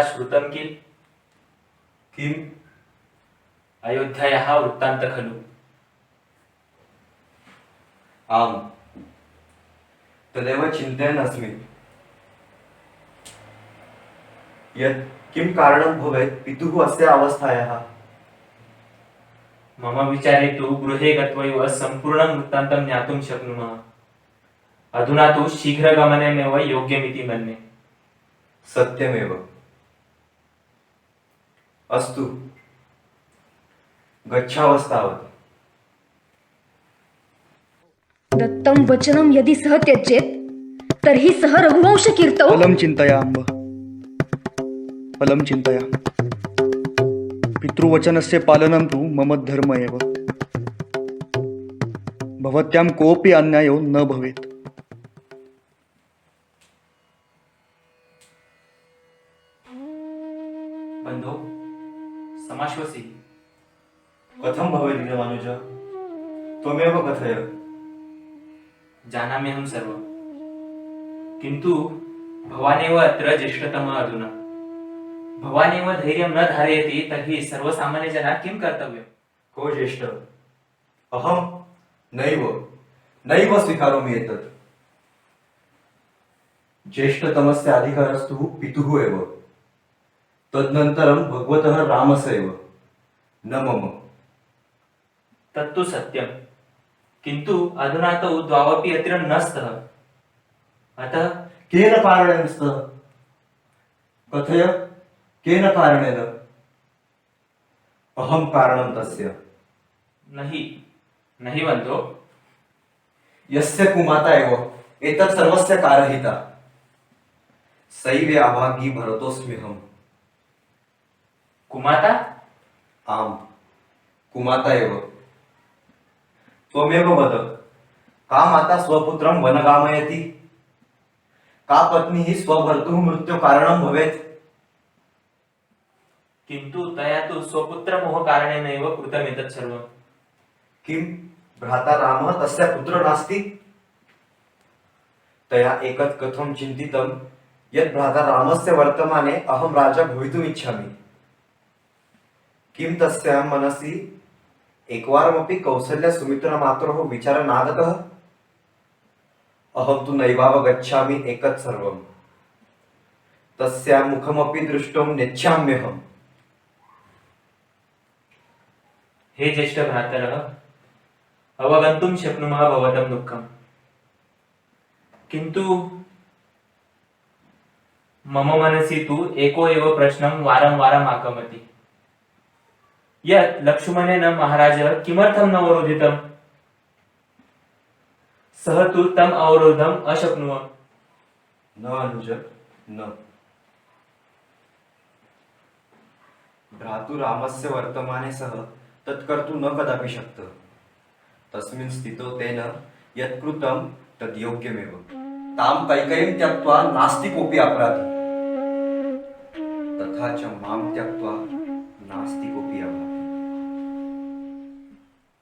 श्रुतं किल किम? अयोध्यायाः वृत्तान्त खलु। आम, तदेव चिन्तयन् अस्मि यत् किं कारणं भवेत् पितुः अस्य अवस्थायाः। मम विचारे तु गृहे गत्वैव सम्पूर्णं वृत्तान्तं ज्ञातुं शक्नुमः। अधुना तु शीघ्रगमनमेव योग्यमिति मन्ये। सत्यमेव। अस्तु, गच्छावस्तावत्। दत्तं वचनं यदि सः त्यजेत् तर्हि सः रघुवंशकीर्तौ फलं चिन्तयाम्ब, फलं चिन्तया। पितृवचनस्य पालनं तु मम धर्म एव। भवत्यां कोऽपि अन्यायो न भवेत्। बन्धो, समाश्वसि। कथं भवेत् मनुज? त्वमेव कथय। जानाम्यहं सर्वं, किन्तु भवानेव अत्र ज्येष्ठतमः अधुना। भवानेव धैर्यं न धारयति तर्हि सर्वसामान्यजनाः किं कर्तव्यम्? को ज्येष्ठ? अहं नैव नैव स्वीकरोमि एतत्। ज्येष्ठतमस्य अधिकारस्तु पितुः एव, तदनन्तरं भगवतः रामस्य एव, न मम। तत्तु सत्यं, किन्तु अधुना तौ द्वावपि अत्र न स्तः। अतः केन कारणेन स्तः? कथय, केन कारणेन? अहं कारणं तस्य। नहि नहि बन्धो, यस्य कुमाता एव एतत् सर्वस्य कारहिता, सैव अभागी भरतोऽस्म्यहम्। कुमाता? आम्, कुमाता एव। त्वमेव वद, का माता स्वपुत्रं वनगामयति? का पत्नी स्वभर्तुः मृत्युकारणं भवेत्? किन्तु तया तु स्वपुत्रमोहकारणेनैव कृतमेतत् सर्वम्। किं भ्राता रामः तस्य पुत्र नास्ति? तया एकत् कथं चिन्तितं यत् भ्राता रामस्य वर्तमाने अहं राजा भवितुमिच्छामि। किं तस्याः मनसि एकवारमपि कौसल्या सुमित्रमातुः विचारः नागतः? अहं तु नैवावगच्छामि एकत् सर्वम्। तस्याः मुखमपि दृष्टुं नेच्छाम्यहम्। हे ज्येष्ठ भ्रातरः, अवगन्तुं शक्नुमः भवतं दुःखम्, किन्तु मम मनसि तु एको एव प्रश्नं वारं वारम् आगमति यत् लक्ष्मणेन महाराजः किमर्थं न अवरोधितम्? सः तु तम् अवरोधम् अशक्नुवन्। न अनुज, न। भ्रातुरामस्य वर्तमाने सः तत् कर्तुं न कदापि शक्तः। तस्मिन् स्थितौ तेन यत् कृतं तद् योग्यमेव। तां कैकेयीं त्यक्त्वा नास्ति कोऽपि अपराधी, तथा च मां त्यक्त्वा नास्ति कोऽपि अभागी।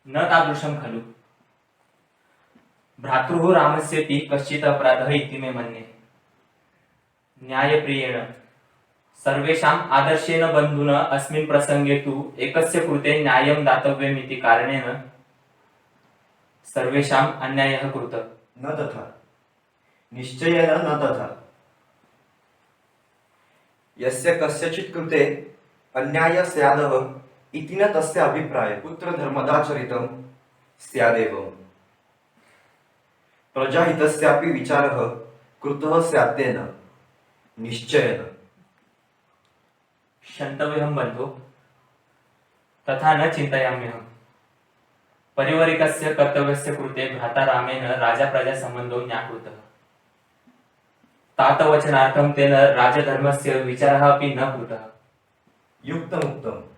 न तादृशं खलु। भ्रातुः रामस्येति कश्चित् अपराधः इति मे मन्ये। न्यायप्रियेण सर्वेषाम् आदर्शेन बन्धुना अस्मिन् प्रसङ्गे तु एकस्य कृते न्यायं दातव्यम् इति कारणेन सर्वेषाम् अन्यायः कृतः। न तथा, निश्चयेन न तथा। यस्य कस्यचित् कृते अन्यायः स्यादः इति न तस्य अभिप्रायः। पुत्रधर्मदाचरितं स्यादेव। प्रजाहितस्यापि विचारः कृतः स्यात् तेन, निश्चयेन। क्षन्तव्यहं बन्धो, तथा न चिन्तयाम्यहम्। परिवरिकस्य कर्तव्यस्य कृते भ्राता रामेण राजा-प्रजा-सम्बन्धो न्याकृतः। तातवचनार्थं तेन राजधर्मस्य विचारः अपि न कृतः। युक्तमुक्तं।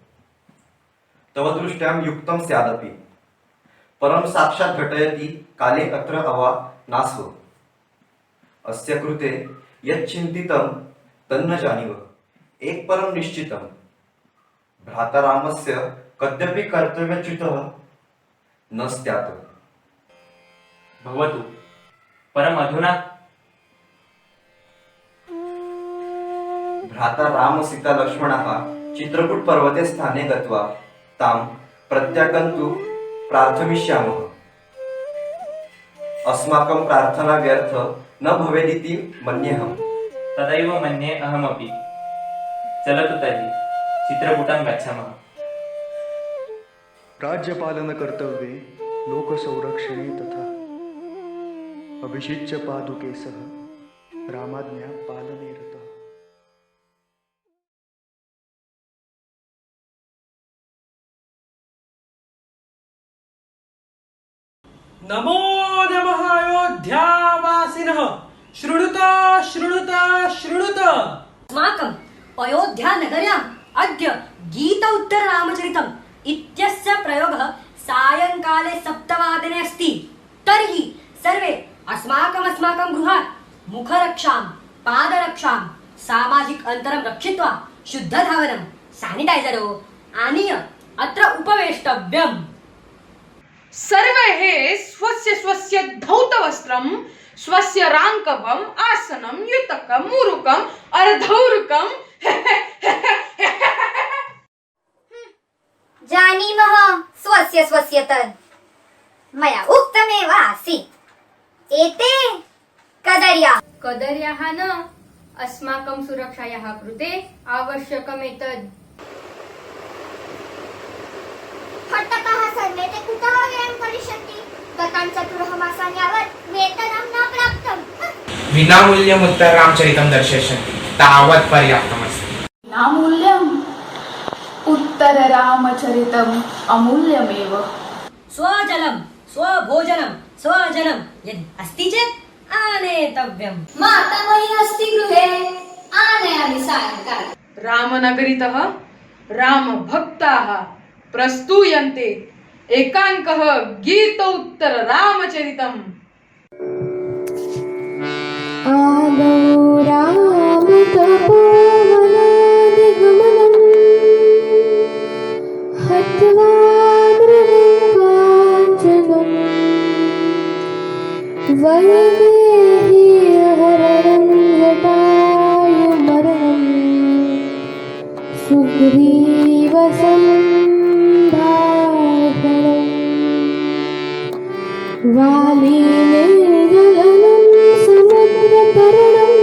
तव दृष्ट्यां युक्तं स्यादपि, परं साक्षात् घटयति काले अत्र अवा नास्व। अस्य कृते यत् चिन्तितं तन्न जानीवः। एक परं निश्चितं, भ्राता रामस्य कद्यपि कर्तव्यच्युतः न स्यात्। भवतु, परम् अधुना भ्राता राम सीता लक्ष्मणः चित्रकूट पर्वते स्थाने गत्वा तां प्रत्यागन्तु प्रार्थमिष्यामः। अस्माकं प्रार्थना व्यर्थ न भवेदिति मन्येऽहम्। तदैव मन्ये अहमपि। चलतु तर्हि चित्रकूटं गच्छामः। राज्यपालनकर्तव्ये लोकसंरक्षणे तथा अभिषिच्य पादुके सह रामाज्ञा पालने रतः। नमो नमः अयोध्यावासिनः शृणुत शृणुत शृणुत। अस्माकम् अयोध्यानगर्याम् अद्य गीतोत्तररामचरितम् इत्यस्य प्रयोगः सायङ्काले 7 अस्ति। तर्हि सर्वे अस्माकं गृहात् मुखरक्षां पादरक्षां सामाजिक अन्तरं रक्षित्वा शुद्धधावनं सॅनिटायझरो आनीय अत्र उपवेष्टव्यम्। सर्वैः स्वस्य स्वस्य धौतवस्त्रं स्वस्य राङ्कवम् आसनं युतकम् ऊरुकम् अर्धौरुकम् जानीमः स्वस्य स्वस्य तद् मया उक्तमेव आसीत्। एते कदर्याः न अस्माकं सुरक्षायाः कृते आवश्यकमेतद्। हट्टकाः सर्वे ते कुतः व्ययं करिष्यन्ति? गतान् 4 मासान् यावत् वेतनं न प्राप्तम्। विनामूल्यम् उत्तररामचरितं दर्शयन्ति तावत् पर्याप्तमस्ति। नामूल्यम् उत्तररामचरितम् अमूल्यमेव। स्वजलं स्वभोजनं स्वजनं यदि अस्ति चेत् आनेतव्यम्। मातामही अस्ति गृहे, आनयामि सायङ्काले। रामनगरीतः रामभक्ताः प्रस्तूयन्ते एकाङ्कः गीतोत्तररामचरितम्। आदौ रामतपोवनादिगमनम् हत्वा मृगङ्काञ्चनम् वैदेहीहरणं जटायुमरणम् सुग्रीवसम्भाषणम् वालीनिर्जलनं समुद्रतरणम्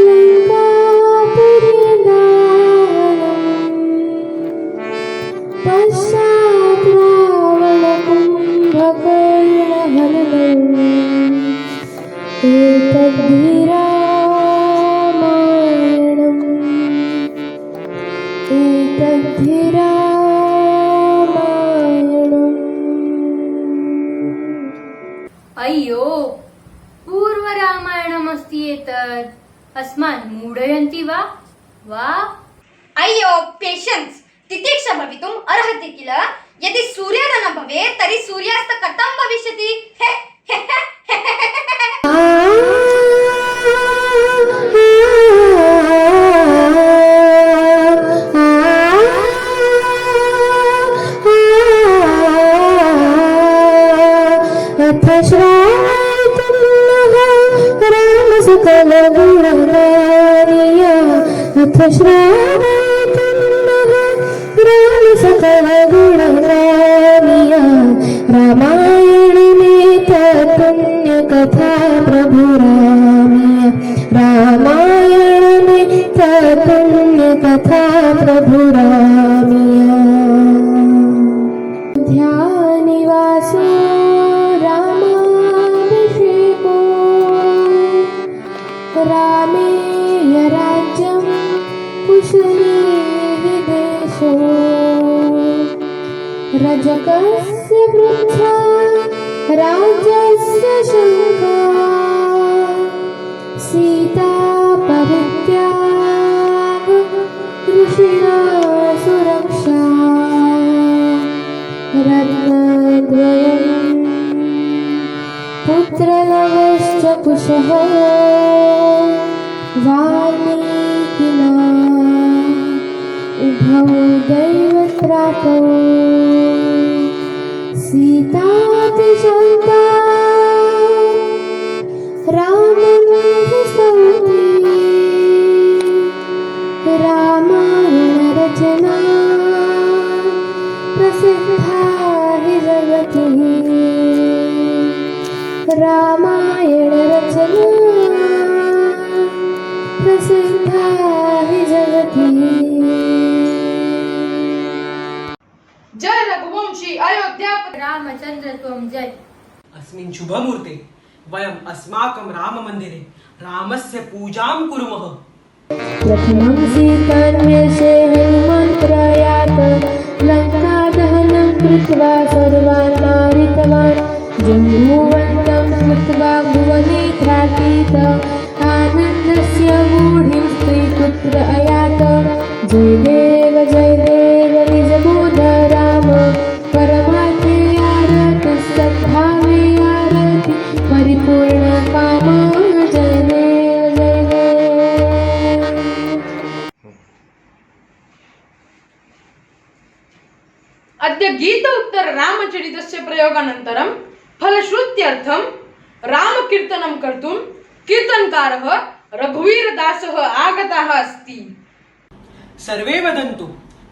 लङ्कापुरीदाहनम् पश्चात् रावणकुम्भकर्णहननम् एतद्धि रामायणम् एतद्धि रामायणम्। अय्यो पूर्वरामायणमस्ति एतत्। अस्मान् मूढयन्ति वा? अय्यो पेशन्स्, तितिक्षा भवितुम् अर्हति किल? यदि सूर्योदयः न भवेत् तर्हि सूर्यास्त कथं भविष्यति? अथ श्रावयितुं रामसकलगुणगानीय अथ श्रावयितुं रामसकलगुणगानीय रामायणमेतत्पुण्यकथा प्रभुरामीय रामायणमेतत्पुण्यकथा प्रभुरामीय। ध्यानिवासो रामाभिषेको रामेय राज्यं कुशलीः देशो रजकस्य वृद्धा राज्यस्य शङ्का सीता परित्याग ऋषिणा सुरक्षा रत्नद्वयम् पुत्रलवश्च कुशः वाल्मीकिना उभौ दैवत्रापौ सीतातिशान्ता रामं हि स्तौति हि जगति। जय रघुवंशी अयोध्या रामचंद्र त्वं जय। अस्मिन् शुभमुहूर्ते वयम् अस्माकं राममन्दिरे रामस्य पूजां कुर्मः। प्रथमं सीतान्वेषे हनुमान् प्रयात लङ्कादहनं कृत्वा सर्वान् मारितवान् जम्बूवन्तं स्मृत्वा भुवने त्राटीत आनन्दस्य मूढिं स्त्रीपुत्र अयात। जय देव निजबोध राम परमार्थे आरति सद्भावे आरति परिपूर्ण काम। जय देव जय देव। अद्य गीत उत्तर रामचरितस्य प्रयोगानन्तरं फलश्रुत्यर्थं रामकीर्तनं कर्तुं कीर्तनकारः रघुवीरदासः आगतः अस्ति। सर्वे वदन्तु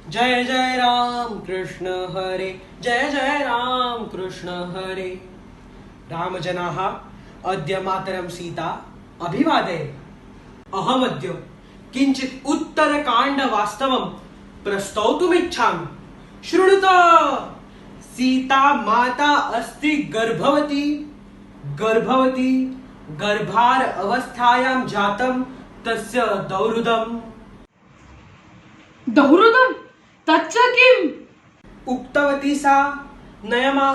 जय जय राम कृष्ण हरे, जय जय राम कृष्ण हरे। रामजनाः अद्य मातरं सीता अभिवादये। अहमद्य किञ्चित् उत्तरकाण्डवास्तवं प्रस्तौतुमिच्छामि। शृणुत। सीता माता अस्ति गर्भवती। गर्भार अवस्थायां जातं तस्य दौर्हृदम्। दौर्हृदं तच्च किम्? उक्तवती सा नयमा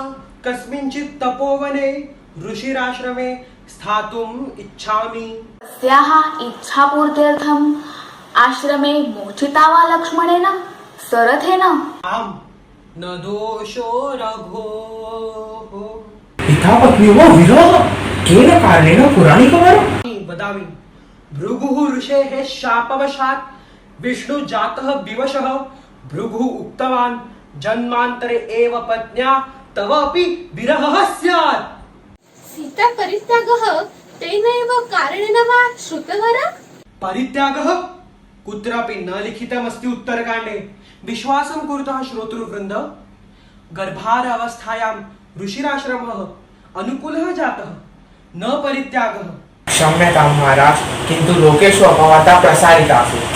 कस्मिंश्चित् तपोवने ऋषिराश्रमे स्थातुम् इच्छामि। तस्याः इच्छापूर्त्यर्थम् आश्रमे मोचिता वा लक्ष्मणेन सरथेन? आम्, न दोषो रघोः। पिता पत्न्योः विरोधः केन कारणेन पुराणिकवारं? वदामि। भृगुः ऋषेः शापवशात् विष्णु जातः विवशः। भृगुः उक्तवान् जन्मान्तरे एव पत्न्या तव अपि विरहः स्यात्। सीता परित्यागः तेनैव कारणेन वा श्रुतवरा? परित्यागः कुत्रापि न लिखितमस्ति उत्तरकाण्डे। विश्वासं कुरुतः श्रोतृवृन्द। गर्भार अवस्थायां ऋषिराश्रमः अनुकूलः जातः, न परित्यागः। क्षम्यतां महाराज, किन्तु लोकेषु अपवादा प्रसारिता आसीत्।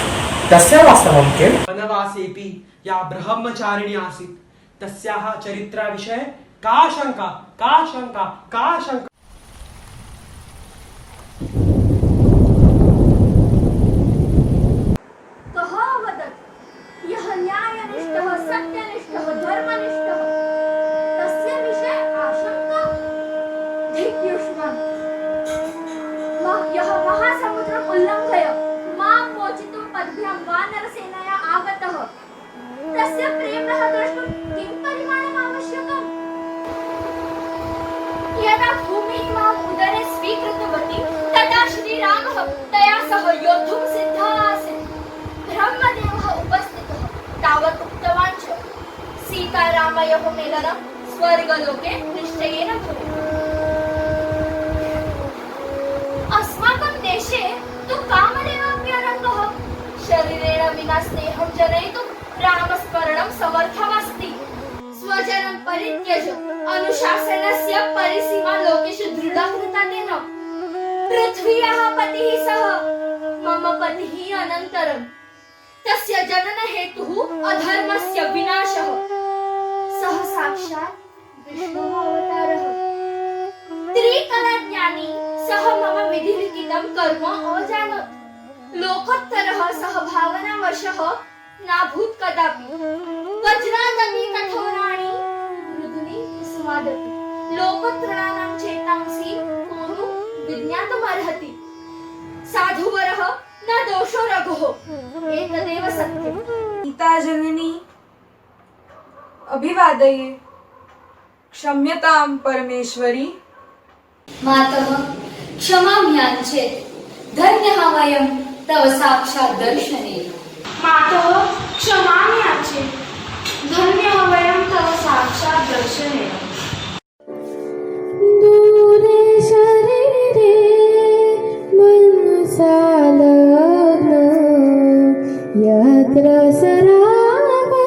तस्य वास्तवं किम्? वनवासेऽपि या ब्रह्मचारिणी आसीत् तस्याः चरित्रविषये का शङ्का, का शङ्का, का शङ्का। कः वदत् यः न्यायनिष्ठः सत्यनिष्ठः धर्मनिष्ठः तस्य विषये आशङ्का? धिक्युष्मन्। यः महासमुद्रम् उल्लङ्घय मां मोचितुं पद्भ्यां वानरसेनया आगतः तस्य प्रेमः द्रष्टुं किं परिमाणम् आवश्यकम्? यदा भूमिः माम् उदरे स्वीकृतवती तदा श्रीरामः तया सह योद्धुं सिद्धः आसीत्। ब्रह्मदेवः उपस्थितः तावत् उक्तवान् च सीतारामयोः मेलनं स्वर्गलोके निश्चयेन भवेत्। अस्माकं देशे तु कामदेवाप्यरङ्गः शरीरेण विना स्नेहं जनयितुं रामस्मरणं समर्थमस्ति। स्वजनं परित्यज अनुशासनस्य परिसीमा लोकेषु दृढा कृता तेन। पृथ्व्याः पतिः सः मम पतिः अनन्तरं तस्य जननहेतुः अधर्मस्य विनाशः। सः साक्षात् विष्णुः अवतारः। त्रिकलाज्ञानी सः मम विधिलिखितं कर्म अजानत्। लोकोत्तरः सः भावनावशः नाभूत् कदापि। वज्रादपि कठोराणि मृदुनि कुसुमादपि लोकोत्तराणां चेतांसि को नु विज्ञातुमर्हति। साधुवरः न दोषो रघुः एतदेव सत्यम्। सीता जननी अभिवादये। क्षम्यतां परमेश्वरी। मातः क्षमां याञ्चेत् धन्यः वयं तव साक्षात् दर्शनेन। मातः क्षमां याचे धन्यः वयं तव साक्षात् दर्शनेन। दूरे शरीरे मनसा लग्न यत्र सरामवा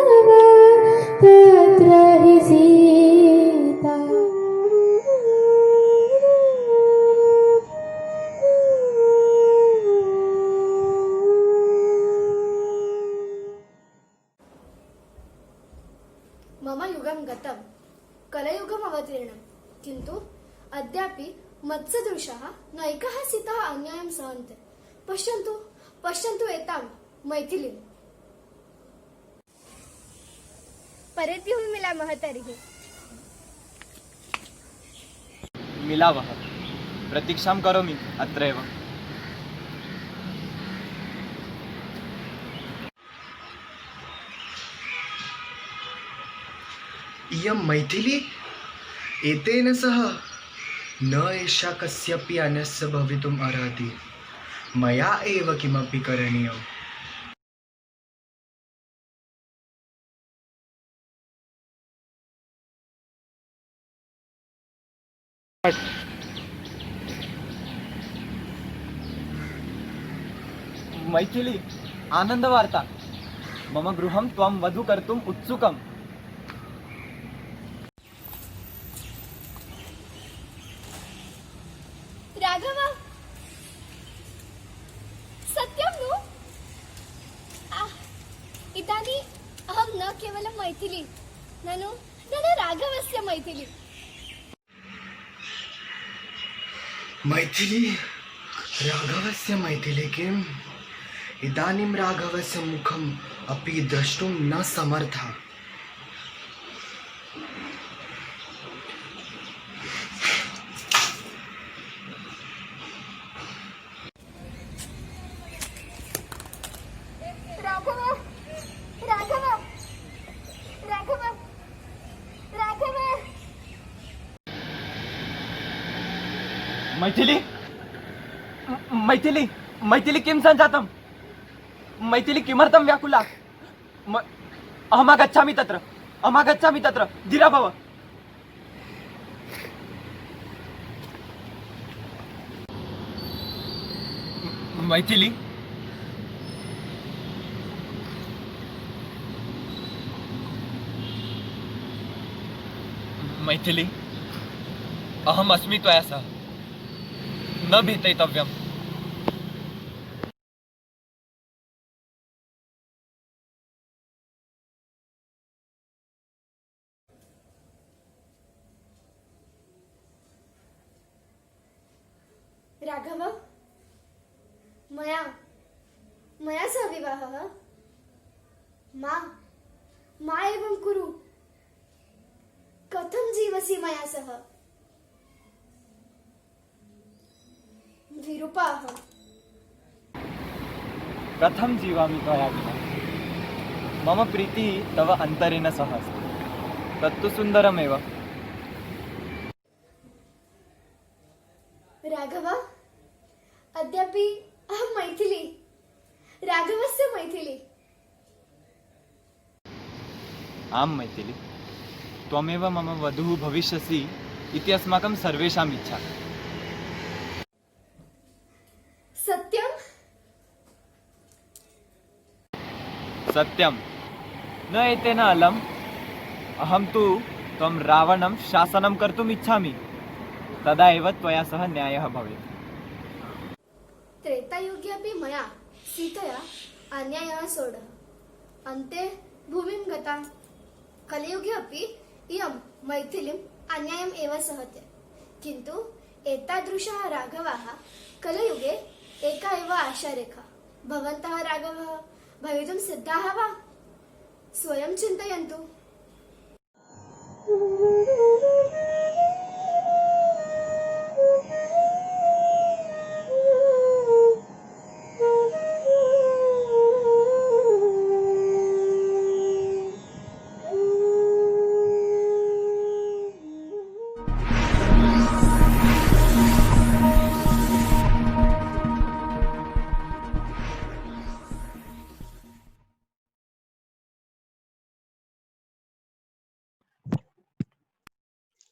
तत्र हि सीता। अवतीर्णं किन्तु अद्यापि मत्सदृशाः नैकाः सीताः अन्यायं सहन्ते। पश्यन्तु पश्यन्तु एतां मैथिलीम्। परद्युः मिलामः तर्हि। मिलावः, प्रतीक्षां करोमि अत्रैव। इयं मैथिली एतेन सह न एषा कस्यापि अन्यस्य भवितुम् अर्हति। मया एव किमपि करणीयम्। मैथिली, आनन्दवार्ता। मम गृहं त्वं वधू कर्तुम् उत्सुकम्। राघव, सत्यं नु? इदानीं अहं न केवलं मैथिली, ननु राघवस्य मैथिली। मैथिली, राघवस्य मैथिली किम्? इदानीं राघवस्य मुखम् अपि द्रष्टुं न समर्था। राघव, राघव, राघव, राघव। मैथिली, मैथिली, मैथिली किं सञ्जातं? मैथिली किमर्थं व्याकुला? अहमागच्छामि तत्र, अहमागच्छामि तत्र, धीरा भव। मैथिली, मैथिली, अहम् अस्मि त्वया सह, न भेदयितव्यम्। राघव, मया सह विवाहः? मा एवं कुरु। कथं जीवसि मया सह? विरूपाः। कथं जीवामि त्वया विना? मम प्रीतिः तव अन्तरेण सह अस्ति, तत्तु सुन्दरमेव। राघव, अद्यापि अहं मैथिली, राघवस्य मैथिली। आं मैथिली, त्वमेव मम वधूः भविष्यसि इति अस्माकं सर्वेषाम् इच्छा। सत्यं? सत्यं न एतेन अलम्। अहं तु त्वं रावणं शासनं कर्तुम् इच्छामि, तदा एव त्वया सह न्यायः भवेत्। त्रेतायुगे अपि मया सीतया अन्यायः सोढः, अन्ते भूमिं गता। कलियुगे अपि इयं मैथिलीम् अन्यायम् एव सहते, किन्तु एतादृशाः राघवाः कलियुगे एका एव आशारेखा। भवन्तः राघवः भवितुं सिद्धाः वा? स्वयं चिन्तयन्तु।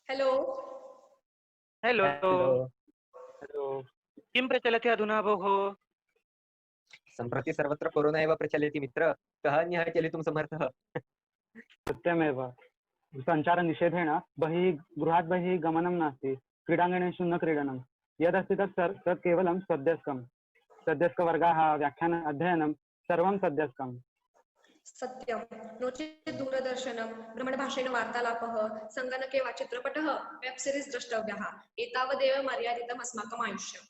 हेलो। हेलो हेलो, किं प्रचलति अधुना भोः? सम्प्रति सर्वत्र कोरोना एव प्रचलति मित्र, कः अन्यः चलितुं समर्थः? सत्यमेव, सञ्चारनिषेधेन गृहात् बहिः गमनं नास्ति, क्रीडाङ्गणेषु न क्रीडनं। यदस्ति तत् केवलं सद्यस्कवर्गाः, व्याख्यान अध्ययनं सर्वं सद्यस्कम्। सत्यं नो चेत् दूरदर्शनं भ्रमणभाषेण वार्तालापः सङ्गणके वा चित्रपटः वेब् सीरीस् द्रष्टव्यः एतावदेव मर्यादितम् अस्माकम् आयुष्यम्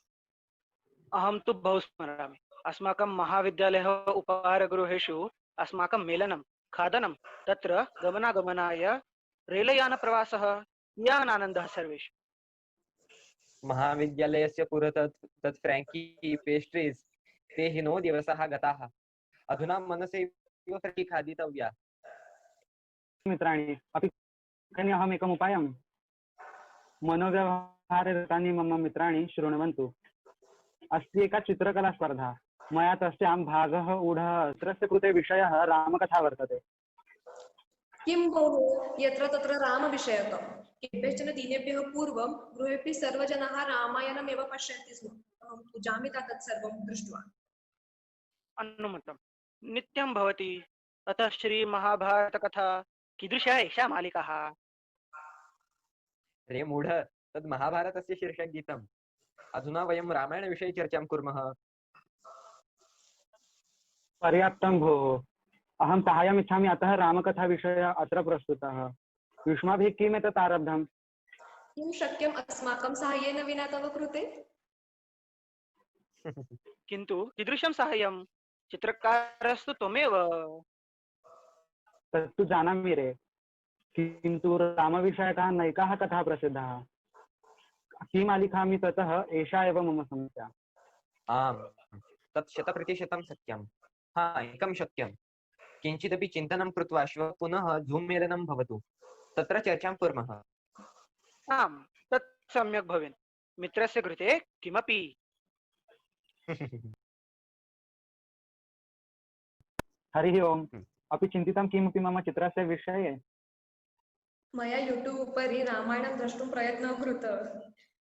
अहं तु बहु स्मरामि अस्माकं महाविद्यालयः उपाहारगृहेषु अस्माकं मेलनं खादनं तत्र गमनागमनाय रेलयानप्रवासः कियान् आनन्दः सर्वेषु। महाविद्यालयस्य पुरतः तत् फ्रेङ्की पेस्ट्रीस् ते हिनो दिवसाः गताः अधुना मनसैव फ्रेङ्की खादितव्या। मित्राणि अपि कनि अहमेकम् उपायं मनोव्यवहारे रतानि मम मित्राणि शृण्वन्तु। अस्ति एका चित्रकला स्पर्धा मया तस्यां भागः ऊढः तस्य कृते विषयः रामकथा वर्तते। किं भोः यत्र तत्र रामविषयकं केभ्यश्चन दिनेभ्यः पूर्वं गृहेऽपि सर्वजनाः रामायणमेव पश्यन्ति स्म अहं तु जामिता तत्सर्वं दृष्ट्वा अनुमतं नित्यं भवति। अतः श्रीमहाभारतकथा कीदृशः एषा मालिका? रे मूढ तद् महाभारतस्य शीर्षकगीतम्। अधुना वयं रामायणविषये चर्चां कुर्मः। पर्याप्तं भोः अहं साहाय्यम् इच्छामि अतः रामकथाविषयः अत्र प्रस्तुतः। युष्माभिः किम् एतत् आरब्धम्? किं शक्यम् अस्माकं साहाय्येन विना तव कृते? किन्तु कीदृशं साहाय्यं? चित्रकारस्तु त्वमेव। तत्तु जानामि रे किन्तु रामविषयकाः नैकाः कथाः प्रसिद्धाः किं आलिखामि ततः एषा एव मम समस्या। आम् तत् 100% सत्यं। हा एकं शक्यं किञ्चिदपि चिन्तनं कृत्वा श्वः पुनः झूम् मेलनं भवतु तत्र चर्चां कुर्मः। आम् तत् सम्यक् भवेत् मित्रस्य कृते किमपि। हरिः ओम् अपि चिन्तितं किमपि मम चित्रस्य विषये? मया यूट्यूब् उपरि रामायणं द्रष्टुं प्रयत्नः कृतः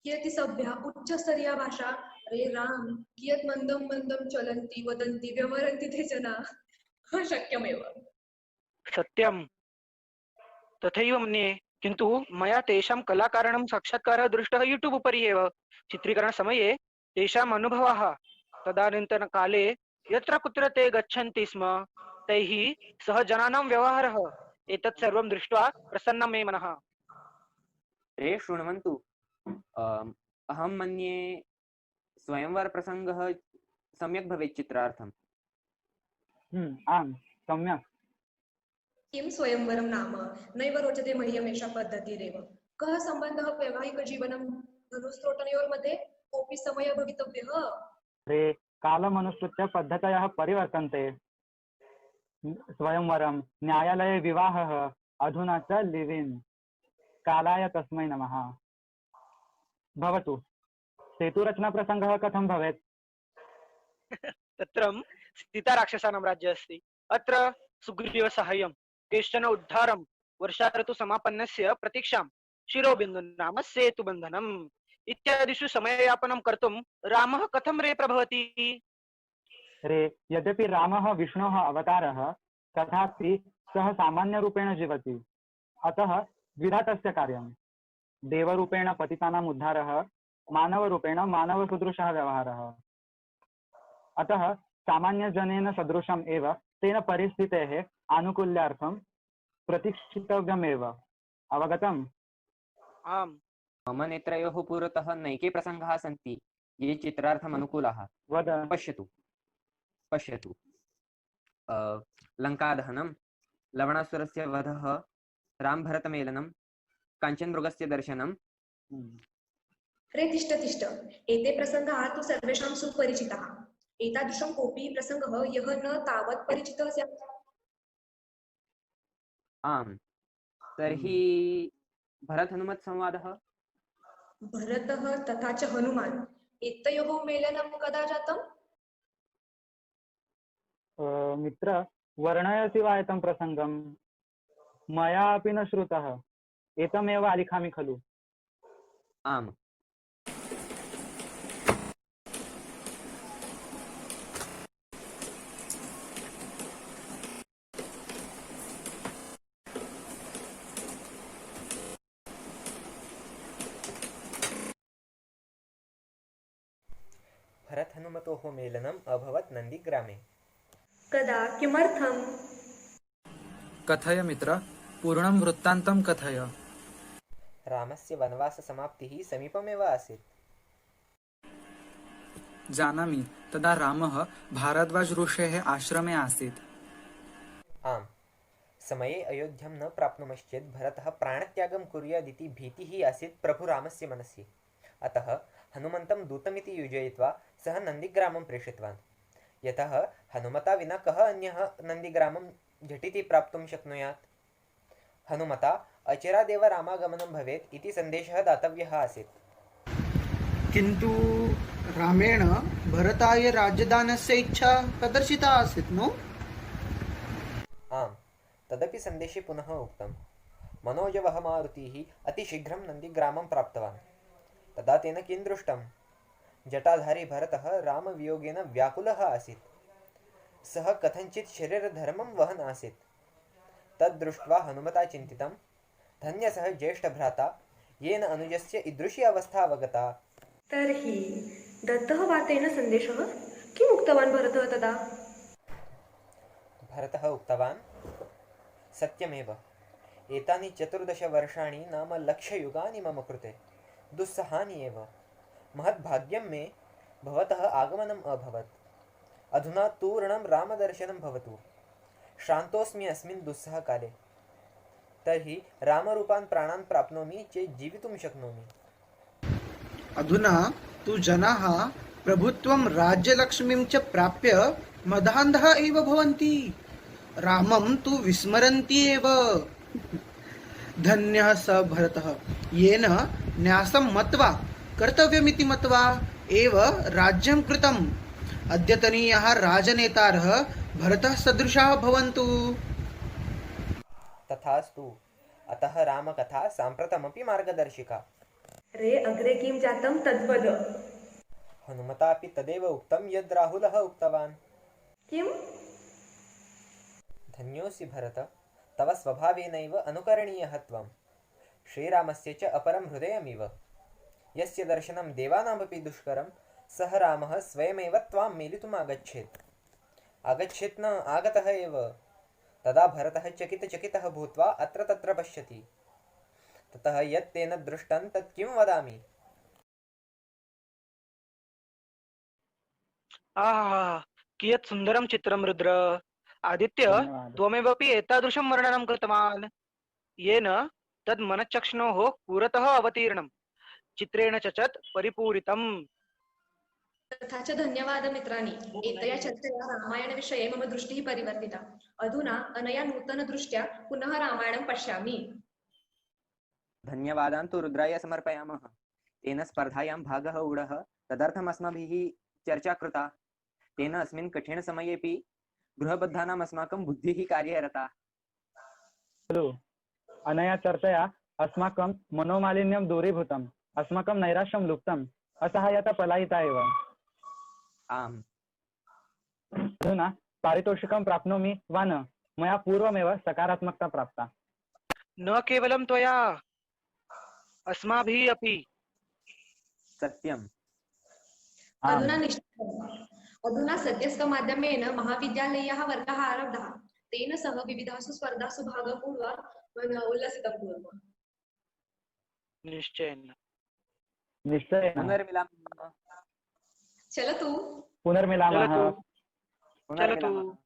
कियती सभ्या उच्चस्तरीया भाषा रे राम कियत् मन्दं मन्दं चलन्ति वदन्ति व्यवहरन्ति ते जनाः अशक्यमेव। सत्यं तथैव मन्ये किन्तु मया तेषां कलाकाराणां साक्षात्कारः दृष्टः यूट्यूब् उपरि एव। चित्रीकरणसमये तेषाम् अनुभवः तदानीन्तनकाले यत्र कुत्र ते गच्छन्ति स्म तैः सह जनानां व्यवहारः एतत् सर्वं दृष्ट्वा प्रसन्नं मे मनः। रे शृण्वन्तु अहं मन्ये स्वयंवरप्रसङ्गः सम्यक् भवेत् चित्रार्थम्। आम् सम्यक्। किं स्वयंवरं नाम नैव रोचते मह्यम् एषा पद्धतिरेव। कः सम्बन्धः वैवाहिकजीवनं धनुस्फोटनयोर्मध्ये कोऽपि समयः भवितव्यः? रे कालमनुसृत्य पद्धतयः परिवर्तन्ते। स्वयंवरं न्यायालये विवाहः अधुना च लिविन् कालाय तस्मै नमः। भवतु सेतुरचनाप्रसङ्गः कथं भवेत्? तत्र सीताराक्षसानां राज्यम् अस्ति। अत्र सुग्रीवसाहाय्यं केश्चन उद्धारं वर्षा ऋतु समापन्नस्य प्रतीक्षां शिरोबिन्दु नाम सेतुबन्धनम् इत्यादिषु समययापनं कर्तुं रामः कथं रे प्रभवति? रे यद्यपि रामः विष्णोः अवतारः तथापि सः सामान्यरूपेण जीवति अतः द्विधा तस्य कार्यं। देवरूपेण पतितानाम् उद्धारः मानवरूपेण मानवसदृशः व्यवहारः। अतः सामान्यजनेन सदृशम् एव तेन परिस्थितेः आनुकूल्यार्थं प्रतीक्षितव्यमेव। अवगतम्? आम्। मम नेत्रयोः पुरतः नैके प्रसङ्गाः सन्ति ये चित्रार्थम् अनुकूलाः। वद। पश्यतु लङ्कादहनं लवणासुरस्य वधः रामभरतमेलनं काञ्चनमृगस्य दर्शनं। रे तिष्ठ तिष्ठ एते प्रसङ्गाः तु सर्वेषां सुपरिचिताः। एतादृशं कोऽपि प्रसङ्गः यः न तावत् परिचितः स्यात्। आम् तर्हि भरत-हनुमत् संवादः। भरतः तथा च हनुमान् एतयोः मेलनं कदा जातम्? मित्र वर्णयसि वा एतं प्रसङ्गं? मया अपि न श्रुतः एतमेव आलिखामि खलु। आम् भरत-हनुमतोः मेलनम् अभवत् नन्दीग्रामे। कदा किमर्थम्? कथय मित्र, पूर्णं वृत्तान्तं कथय। रामस्य वनवाससमाप्तिः समीपमेव आसीत्। जानामि, तदा रामः भारद्वाज ऋषेः आश्रमे आसीत्। आम्, समये अयोध्यां न प्राप्नुमश्चेत् भरतः प्राणत्यागं कुर्यादिति भीतिः आसीत् प्रभुरामस्य मनसि। अतः हनुमन्तं दूतमिति योजयित्वा सः नन्दिग्रामं प्रेषितवान्। यतः हनुमता विना कः अन्यः नन्दिग्रामं झटिति प्राप्तुं शक्नुयात्। हनुमता अचिरादेव रामागमनं भवेत् इति सन्देशः दातव्यः आसीत्। किन्तु रामेण भरताय राज्यदानस्य इच्छा प्रदर्शिता आसीत् नो? आम्, तदपि सन्देशे पुनः उक्तं। मनोजवः मारुतिः अतिशीघ्रं नन्दिग्रामं प्राप्तवान्। तदा तेन किं दृष्टं? जटाधारी भरतः रामवियोगेन व्याकुलः आसीत्। सः कथञ्चित् शरीरधर्मं वहन् आसीत्। तद् दृष्ट्वा हनुमता चिन्तितं, धन्यसः ज्येष्ठभ्राता, येन अनुजस्य ईदृशी अवस्था अवगता। तर्हि दत्तः वातेन सन्देशः किम् उक्तवान् भरतः तदा? भरतः उक्तवान्, सत्यमेव, एतानि 14 वर्षाणि नाम लक्षयुगानि मम कृते दुस्सहानि एव। महद्भाग्यं मे भवतः आगमनम् अभवत्। अधुना तूर्णं रामदर्शनं भवतु। श्रान्तोऽस्मि अस्मिन् दुस्सह काले। तर्हि रामरूपान् प्राणान् प्राप्नोमि चेत् जीवितुं शक्नोमि। अधुना तु जनाः प्रभुत्वं राज्यलक्ष्मीं च प्राप्य मदान्धः एव भवन्ति, रामं तु विस्मरन्ति एव। धन्यः स भरतः, येन न्यासं मत्वा कर्तव्यमिति मत्वा एव राज्यं कृतम्। अद्यतनीयाः राजनेतारः भरतः सदृशाः भवन्तु। तथास्तु। अतः रामकथा साम्प्रतमपि मार्गदर्शिका। रे अग्रे किं जातं तद्वद। हनुमतापि तदेव उक्तं यद् राहुलः उक्तवान्। किम्? धन्योऽसि भरत, तव स्वभावेनैव अनुकरणीयः त्वं। श्रीरामस्य च अपरं हृदयमिव। यस्य दर्शनं देवानामपि दुष्करं, सः रामः स्वयमेव त्वां मेलितुम् आगच्छेत्। आगच्छेत् न आगतः एव। तदा भरतः चकितः भूत्वा अत्र तत्र पश्यति। ततः यत् तेन दृष्टं तत् किं वदामि। आहा, कियत् सुन्दरं चित्रं रुद्र। आदित्य, त्वमेवपि एतादृशं वर्णनं कृतवान्, येन तद् मनश्चक्ष्णोः पुरतः अवतीर्णं चित्रेण चचत् परिपूरितम्। तथा च धन्यवादः मित्राणि। एतया चर्चया रामायणविषये मम दृष्टिः परिवर्तिता। अधुना अनया नूतनदृष्ट्या पुनः रामायणं पश्यामि। धन्यवादान् तु रुद्राय समर्पयामः। तेन स्पर्धायां भागः ऊढः, तदर्थम् अस्माभिः चर्चा कृता। तेन अस्मिन् कठिनसमयेपि गृहबद्धानाम् अस्माकं बुद्धिः कार्यरता। खलु अनया चर्चया अस्माकं मनोमालिन्यं दूरीभूतम्, अस्माकं नैराश्यं लुप्तम्, असहायता पलायिता एव। आम्। अधुना पारितोषिकं प्राप्नोमि वा न? मया पूर्वमेव सकारात्मकता प्राप्ता। न केवलं त्वया, अस्माभिः अपि। सत्यम्। अधुना सद्यस्कमाध्यमेन महाविद्यालयः वर्गः आरब्धः। तेन सह विविधासु स्पर्धासु भागं ऊढ्वा उल्लसितं कुर्मः। निश्चयेन। पुनर्मिलामः। चलतु। पुनर्मिलामः। चलतु।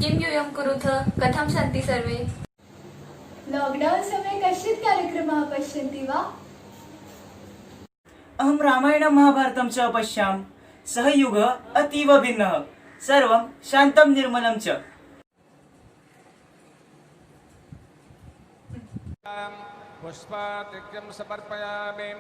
किं यूयं कुरुथ? कथं सन्ति सर्वे? लॉकडाउन समये कश्चित् कार्यक्रमः पश्यन्ति वा? अहं रामायणं महाभारतं च अपश्यामि। सः युगः अतीव भिन्नः, सर्वं शान्तं निर्मलं च। पुष्पार्घ्यं समर्पयामि।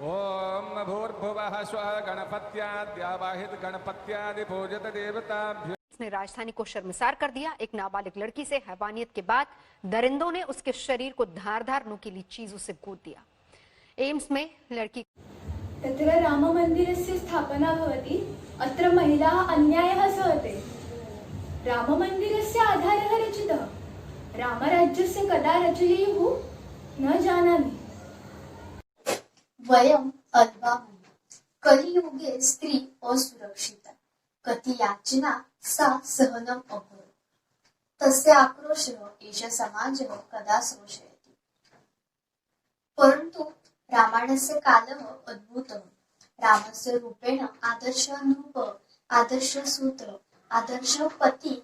ॐ भूर्भुवः स्वः गणपत्याद्यावाहित गणपत्यादि पूजित देवताभ्यो उसने राजधानी को शर्मसार कर दिया। एक नाबालिग लड़की से हैवानियत के बाद दरिंदों ने उसके शरीर को धारदार नुकीली चीजों से गोद दिया। एम्स में लड़की तत्र राममन्दिरस्य स्थापना भवति। अत्र महिलाः अन्यायः सहते। राममन्दिरस्य आधारः रचितः। रामराज्यस्य कदा रचयेयुः न जानामि। वयम् अल्पामहि। कलियुगे स्त्री असुरक्षिता। कति याचना सा सहनम् अभवत्। तस्य आक्रोशः एष समाजः कदा शोषयति। परन्तु रामायणस्य कालः अद्भुतः। रामस्य रूपेण आदर्श नृप, आदर्श सूत्र, आदर्श पति,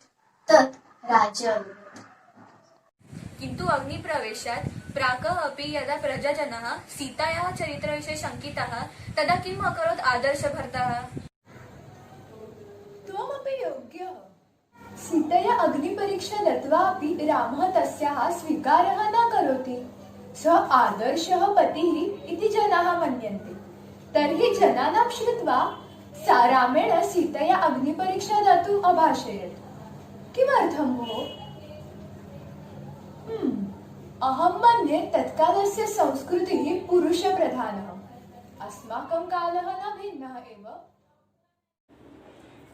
तत् राज्य अनुभवत्। किन्तु अग्निप्रवेशात् प्राक् अपि यदा प्रजाजनः सीतायाः चरित्रविषये शङ्कितः तदा किम् अकरोत् आदर्शभर्ताः? त्वमपि योग्यः। सीतया अग्निपरीक्षा दत्वा अपि रामः तस्याः स्वीकारः न करोति। सः आदर्शः पतिः इति जनाः मन्यन्ते। तर्हि जनानां श्रुत्वा सा रामेण सीतया अग्निपरीक्षा दातुम् अभाषयत्। किमर्थं भोः? अहं मन्ये तत्कालस्य संस्कृतिः पुरुषप्रधानः। अस्माकं कालः न भिन्नः एव।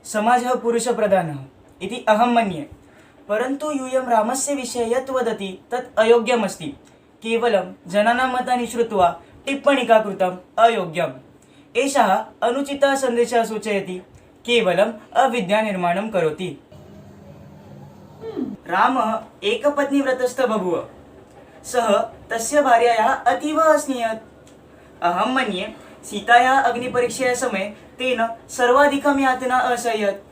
समाजः पुरुषप्रधानः इति अहं मन्ये। परन्तु यूयं रामस्य विषये यत् वदति तत् अयोग्यमस्ति। केवलं जनानां मतानि श्रुत्वा टिप्पणिका कृतम् अयोग्यम्। एषः अनुचितः सन्देशः सूचयति। केवलम् अविद्यानिर्माणं करोति। रामः एकपत्नीव्रतस्थः बभूव। सः तस्य भार्यायाः अतीव अस्नियत्। अहं मन्ये सीतायाः अग्निपरीक्षायाः समये तेन सर्वाधिकं यातना असह्यत्।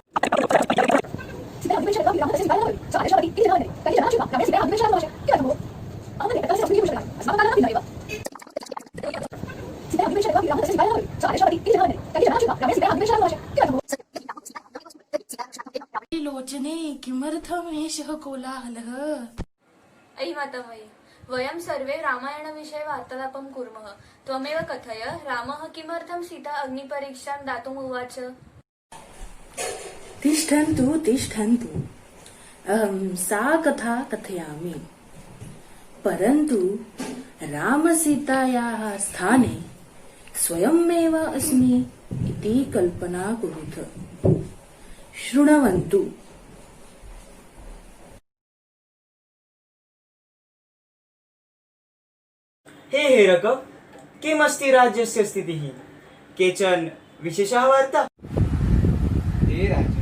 लोचने किमर्थम् एषः कोलाहलः? अयि मातामही, वयं सर्वे रामायणविषये वार्तालापं कुर्मः। त्वमेव कथय, रामः किमर्थं सीता अग्निपरीक्षां दातुम् उवाच? तिष्ठन्तु तिष्ठन्तु, अहं सा कथा कथयामि। परन्तु रामसीतायाः स्थाने स्वयमेव अस्मि इति कल्पना कुरुत। शृण्वन्तु। हे हेरक, किमस्ति राज्यस्य स्थितिः? केचन विशेषाः वार्ता? हे राजा,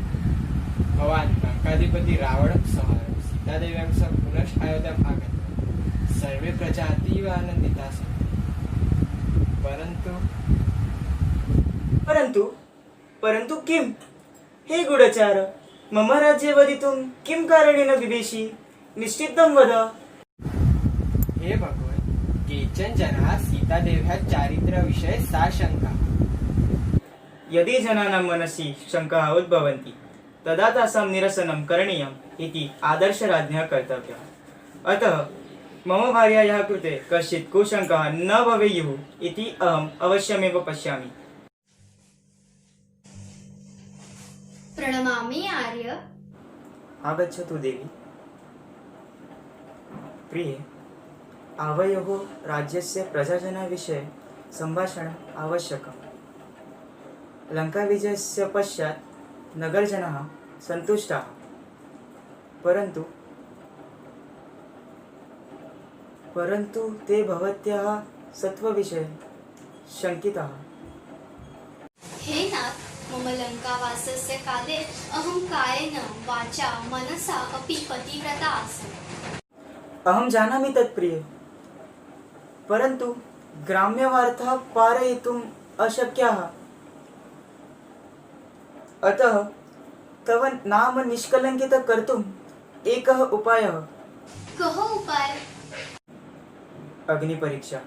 भवान् लङ्काधिपति रावणं संहारं सीतादेव्यां सह पुनः अयोध्याम् आगतवान्। सर्वे प्रजा अतीव आनन्दिताः सन्ति। परन्तु किं? हे गूढचार, मम राज्ये वदितुं किं कारणेन विवेशी? निश्चितं वद। हे भगवन्, केचन जनाः सीतादेव्याः चारित्रविषये साशङ्काः। यदि जनानां मनसि शङ्काः उद्भवन्ति तदा तासां निरसनं करणीयम् इति आदर्शराज्ञः कर्तव्यः। अतः मम भार्यायाः कृते कश्चित् कुशङ्काः न भवेयुः इति अहम् अवश्यमेव पश्यामि। प्रणमामि आर्य। आगच्छतु देवी। प्रिये, आवयोः राज्यस्य प्रजाजनविषये सम्भाषणम् आवश्यकम्। लङ्काविजयस्य पश्चात् नगरजनाः सन्तुष्टाः, परन्तु ते भवत्याः सत्त्वविषये शङ्किताः। हे नाथ, मम लङ्कावासस्य काले अहं कायेन वाचा मनसा अपि पतिव्रता आसम्। अहं जानामि तत् प्रिये, परन्तु ग्राम्यवार्ताः पारयितुम् अशक्याः। अतः तव नाम निष्कलङ्कितं कर्तुम् एकः उपायः। कः उपायः? अग्निपरीक्षा।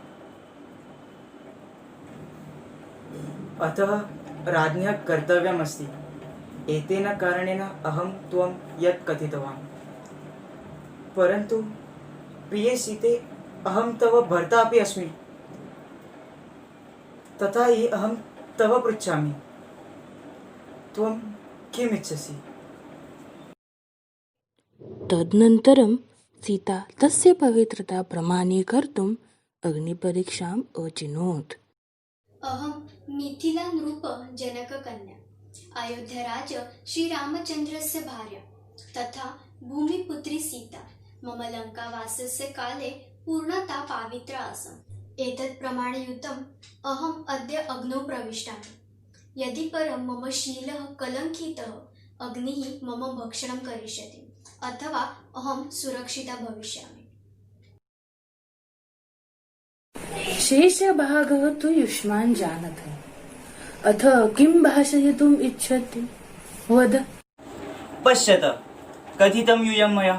अतः राज्ञः कर्तव्यमस्ति। एतेन कारणेन अहं त्वं यत् कथितवान्। परन्तु प्रिये सीते, अहं तव भर्ता अपि अस्मि। तथा हि अहं तव पृच्छामि, त्वं किम् इच्छसि? तदनन्तरं सीता तस्य पवित्रता प्रमाणीकर्तुम् अग्निपरीक्षाम् अचिनोत्। अहं मिथिला नृप जनककन्या अयोध्याराज श्रीरामचन्द्रस्य भार्या तथा भूमिपुत्री सीता मम लङ्कावासस्य काले पूर्णता पावित्रा आसम्। एतत् प्रमाणयुतम् अहम् अद्य अग्नौ प्रविष्टामि। यदि परं मम शीलः कलङ्कितः अग्निः मम भक्षणं करिष्यति अथवा अहं सुरक्षिता भविष्यामि। शेषभागः तु युष्मान् जानतः। अथ किं भाषयितुम् इच्छति वद। पश्यत कथितं यूयं मया।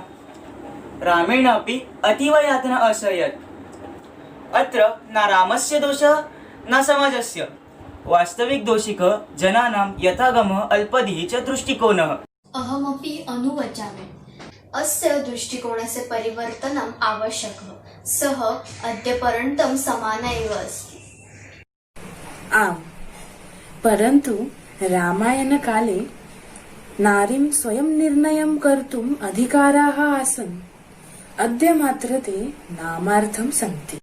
रामेण अपि अतीव यातना असह्यत्। अत्र न रामस्य दोषः न समाजस्य। वास्तविक दोषिकः जनानां यथागमः अल्पधिः च दृष्टिकोनः। अहमपि अनुवचामि अस्य दृष्टिकोणस्य परिवर्तनम् आवश्यकः। सः अद्यपर्यन्तं समानः एव अस्ति। आम्, परन्तु रामायणकाले नारीं स्वयं निर्णयं कर्तुम् अधिकाराः आसन्। अद्य मात्र ते नामार्थं सन्ति।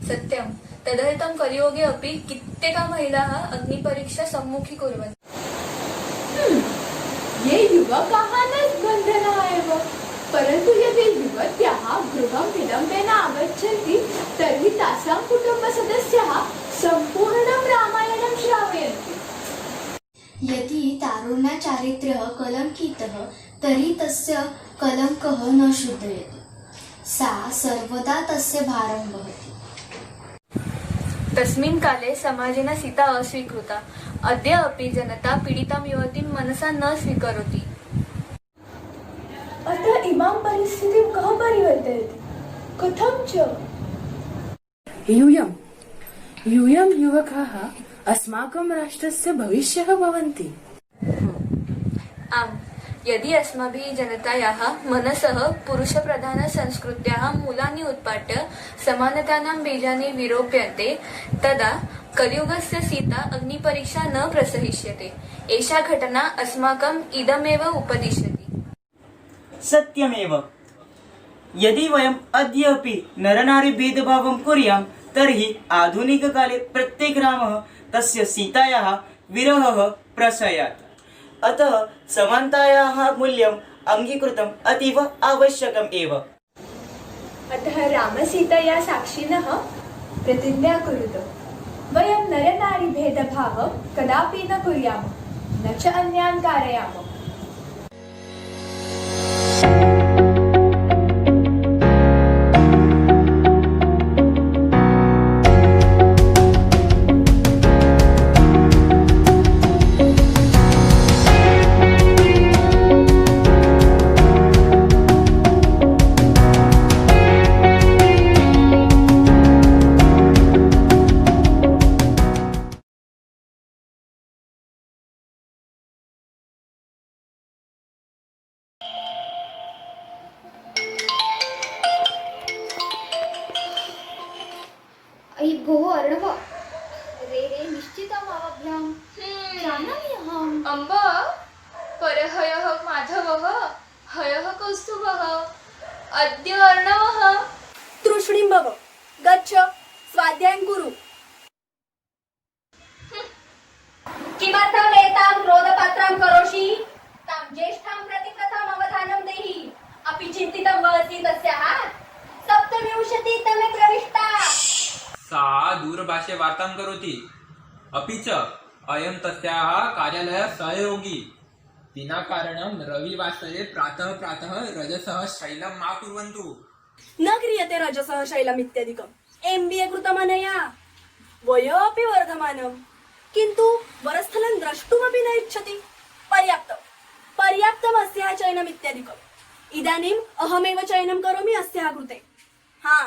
सत्यं तदर्थं कलियुगे अपि कित्येका महिलाः अग्निपरीक्षा सम्मुखीकुर्वन्ति। ये युवकाः न बन्धनः एव, परन्तु यदि युवत्याः गृहं विलम्बेन आगच्छन्ति तर्हि तासां कुटुम्बसदस्याः सम्पूर्णं रामायणं श्रावयन्ति। यदि तारुण्याचारित्र्यः कलङ्कितः तर्हि तस्य कलङ्कः न शुद्धयति। सा सर्वदा तस्य भारं वहति। तस्मिन् काले समाजेन सीता अस्वीकृता। अद्य अपि जनता पीडितां युवतीं मनसा न स्वीकरोति। अतः इमां परिस्थितिं कः परिवर्तयति? कथं च? यूयं युवकाः अस्माकं राष्ट्रस्य भविष्यः भवन्ति। आम्, यदि अस्माभिः जनतायाः मनसः पुरुषप्रधानसंस्कृत्याः मूलानि उत्पाट्य समानतानां बीजानि विरोप्यन्ते तदा कलियुगस्य सीता अग्निपरीक्षा न प्रसहिष्यते। एषा घटना अस्माकम् इदमेव उपदिशति। सत्यमेव। यदि वयम् अद्य अपि नरनारी भेदभावं कुर्यां तर्हि आधुनिककाले प्रत्येकरामः तस्य सीतायाः विरहः प्रसयात्। अतः समानतायाः मूल्यम् अङ्गीकृतम् अतीव आवश्यकम् एव। अतः रामसीतया साक्षिणः प्रतिज्ञा कुरुत वयं नरनारी भेदभावं कदापि न कुर्यामः, न च अन्यान् कारयामः। अयि भोः अर्णव, रे निश्चितम् अवभ्यां जानामि अहम्। अम्ब परहयः माधवः, हयः कौस्तुभः, अद्य अर्णवः। तृष्णीं भव, गच्छ स्वाध्यायं कुरु। किमर्थम् एतां क्रोधपात्रां करोषि? तां ज्येष्ठां प्रति कथम् अवधानं देहि? अपि चिन्तितं वहसि तस्याः? 27तमे प्रविष्टा। सा दूरभाषे वार्तां करोति। अपि च अयं तस्याः कार्यालयः सहयोगी। विना कारणं रविवासरे प्रातः प्रातः रजसः शैलं मा कुर्वन्तु। न क्रियते रजसः शैलम् इत्यादिकम्। MBA कृतमनया वयो अपि वर्धमानं, किन्तु वरस्थलं द्रष्टुमपि न इच्छति। पर्याप्तम् अस्याः चयनम् इत्यादिकम्। इदानीम् अहमेव चयनं करोमि अस्याः कृते। हा,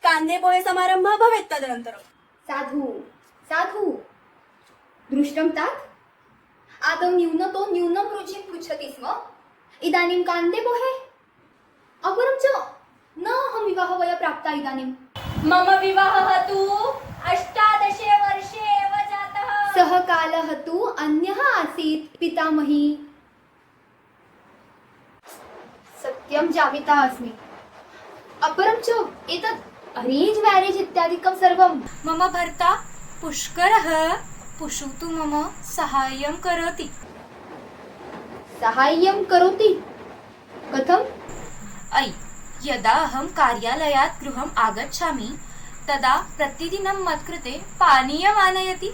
कान्दे पोहे समारम्भः भवेत् तदनन्तरम्। साधु दृष्टं तात? आदौ न्यूनं रुचिं पृच्छति स्म। इदानीं कान्दे पोहे? अपरं च न अहं विवाहवय प्राप्ता इदानीं। मम विवाहः तु 18 वर्षे एव जातः। सः कालः तु अन्यः आसीत् पितामही। सत्यं सत्यं जामिता अस्मि अपरं च एतत् अरेंज मैरेज इत्यादिकं सर्वं मम भर्ता पुष्करः पुषुतु मम साहाय्यं करोति। साहाय्यं करोति कथम्? ऐ यदा अहं कार्यालयात् गृहम् आगच्छामि तदा प्रतिदिनं मत्कृते पानीयम् आनयति।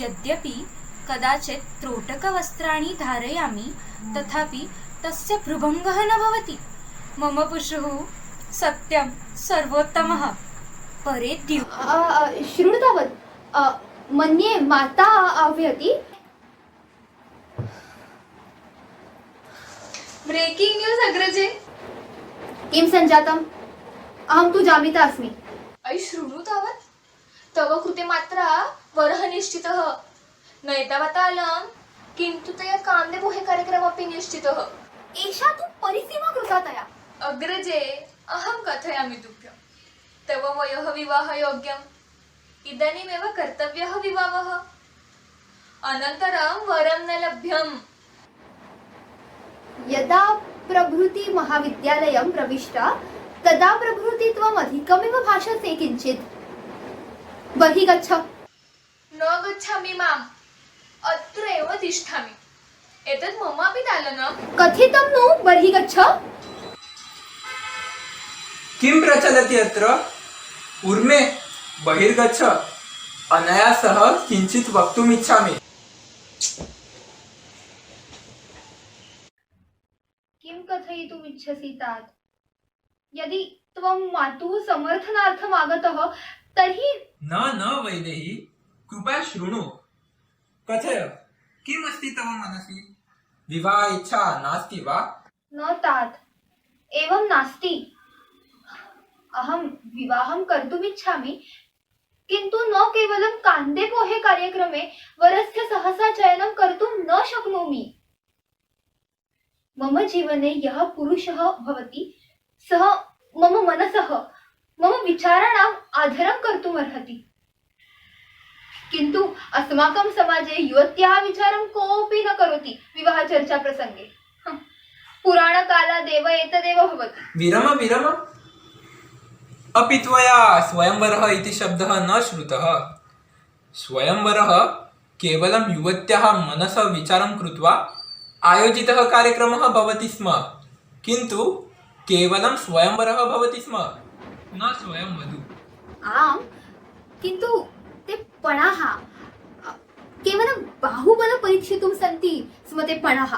यद्यपि कदाचित् त्रोटकवस्त्राणि धारयामि तथापि तस्य भ्रुभङ्गः न भवति। मम पुषुः सत्यं सर्वोत्तमः। परेद्युः शृणु तावत् मन्ये माता आह्वयति। ब्रेकिंग न्यूज अग्रजे। किं सञ्जातम्? अहं तु जामिता अस्मि। ऐ शृणु तावत् तव कृते मात्रा वरः निश्चितः न एतावतालं किन्तु तया कान्दे पोहे कार्यक्रमपि निश्चितः। एषा तु परिसीमा कृता तया। अग्रजे अहं कथयामि तुभ्यं तव वयः विवाहयोग्यम् इदानीमेव कर्तव्यः विवाहः अनन्तरं वरं न लभ्यम्। यदा प्रभृति महाविद्यालयं प्रविष्टा तदा प्रभृति त्वम् अधिकमेव भाषसे किञ्चित्। बहिः गच्छ। न गच्छामि माम् अत्र एव तिष्ठामि एतत् ममापि दालनं। कथितं नु बहिः गच्छ। किं प्रचलति अत्र? उर्मे बहिर्गच्छ। अनया सह किञ्चित् वक्तुम् इच्छामि। किं कथयितुम् इच्छसि तात? यदि त्वं मातुः समर्थनार्थम् आगतः तर्हि न वैदेही, कृपया शृणु। कथय, किम् अस्ति तव मनसि? विवाह इच्छा नास्ति वा? न तात, एवं नास्ति। अहं विवाहं कर्तुम् इच्छामि किन्तु न केवलं कान्दे पोहे कार्यक्रमे वरस्य सहसा चयनं कर्तुं न शक्नोमि। मम जीवने यः पुरुषः भवति सः मम मनसः मम विचाराणाम् आधारं कर्तुम् अर्हति। किन्तु अस्माकं समाजे युवत्याः विचारं कोऽपि न करोति विवाहचर्चा प्रसङ्गे। पुराणकालादेव एतदेव भवति। विरम। अपि त्वया स्वयंवरः इति शब्दः न श्रुतः? स्वयंवरः केवलं युवत्याः मनसः विचारं कृत्वा आयोजितः कार्यक्रमः भवति स्म, किन्तु केवलं स्वयंवरः भवति स्म, न स्वयंवधू। आम्, किन्तु ते पणाः केवलं बाहुबलं परीक्षितुं सन्ति स्म ते पणाः।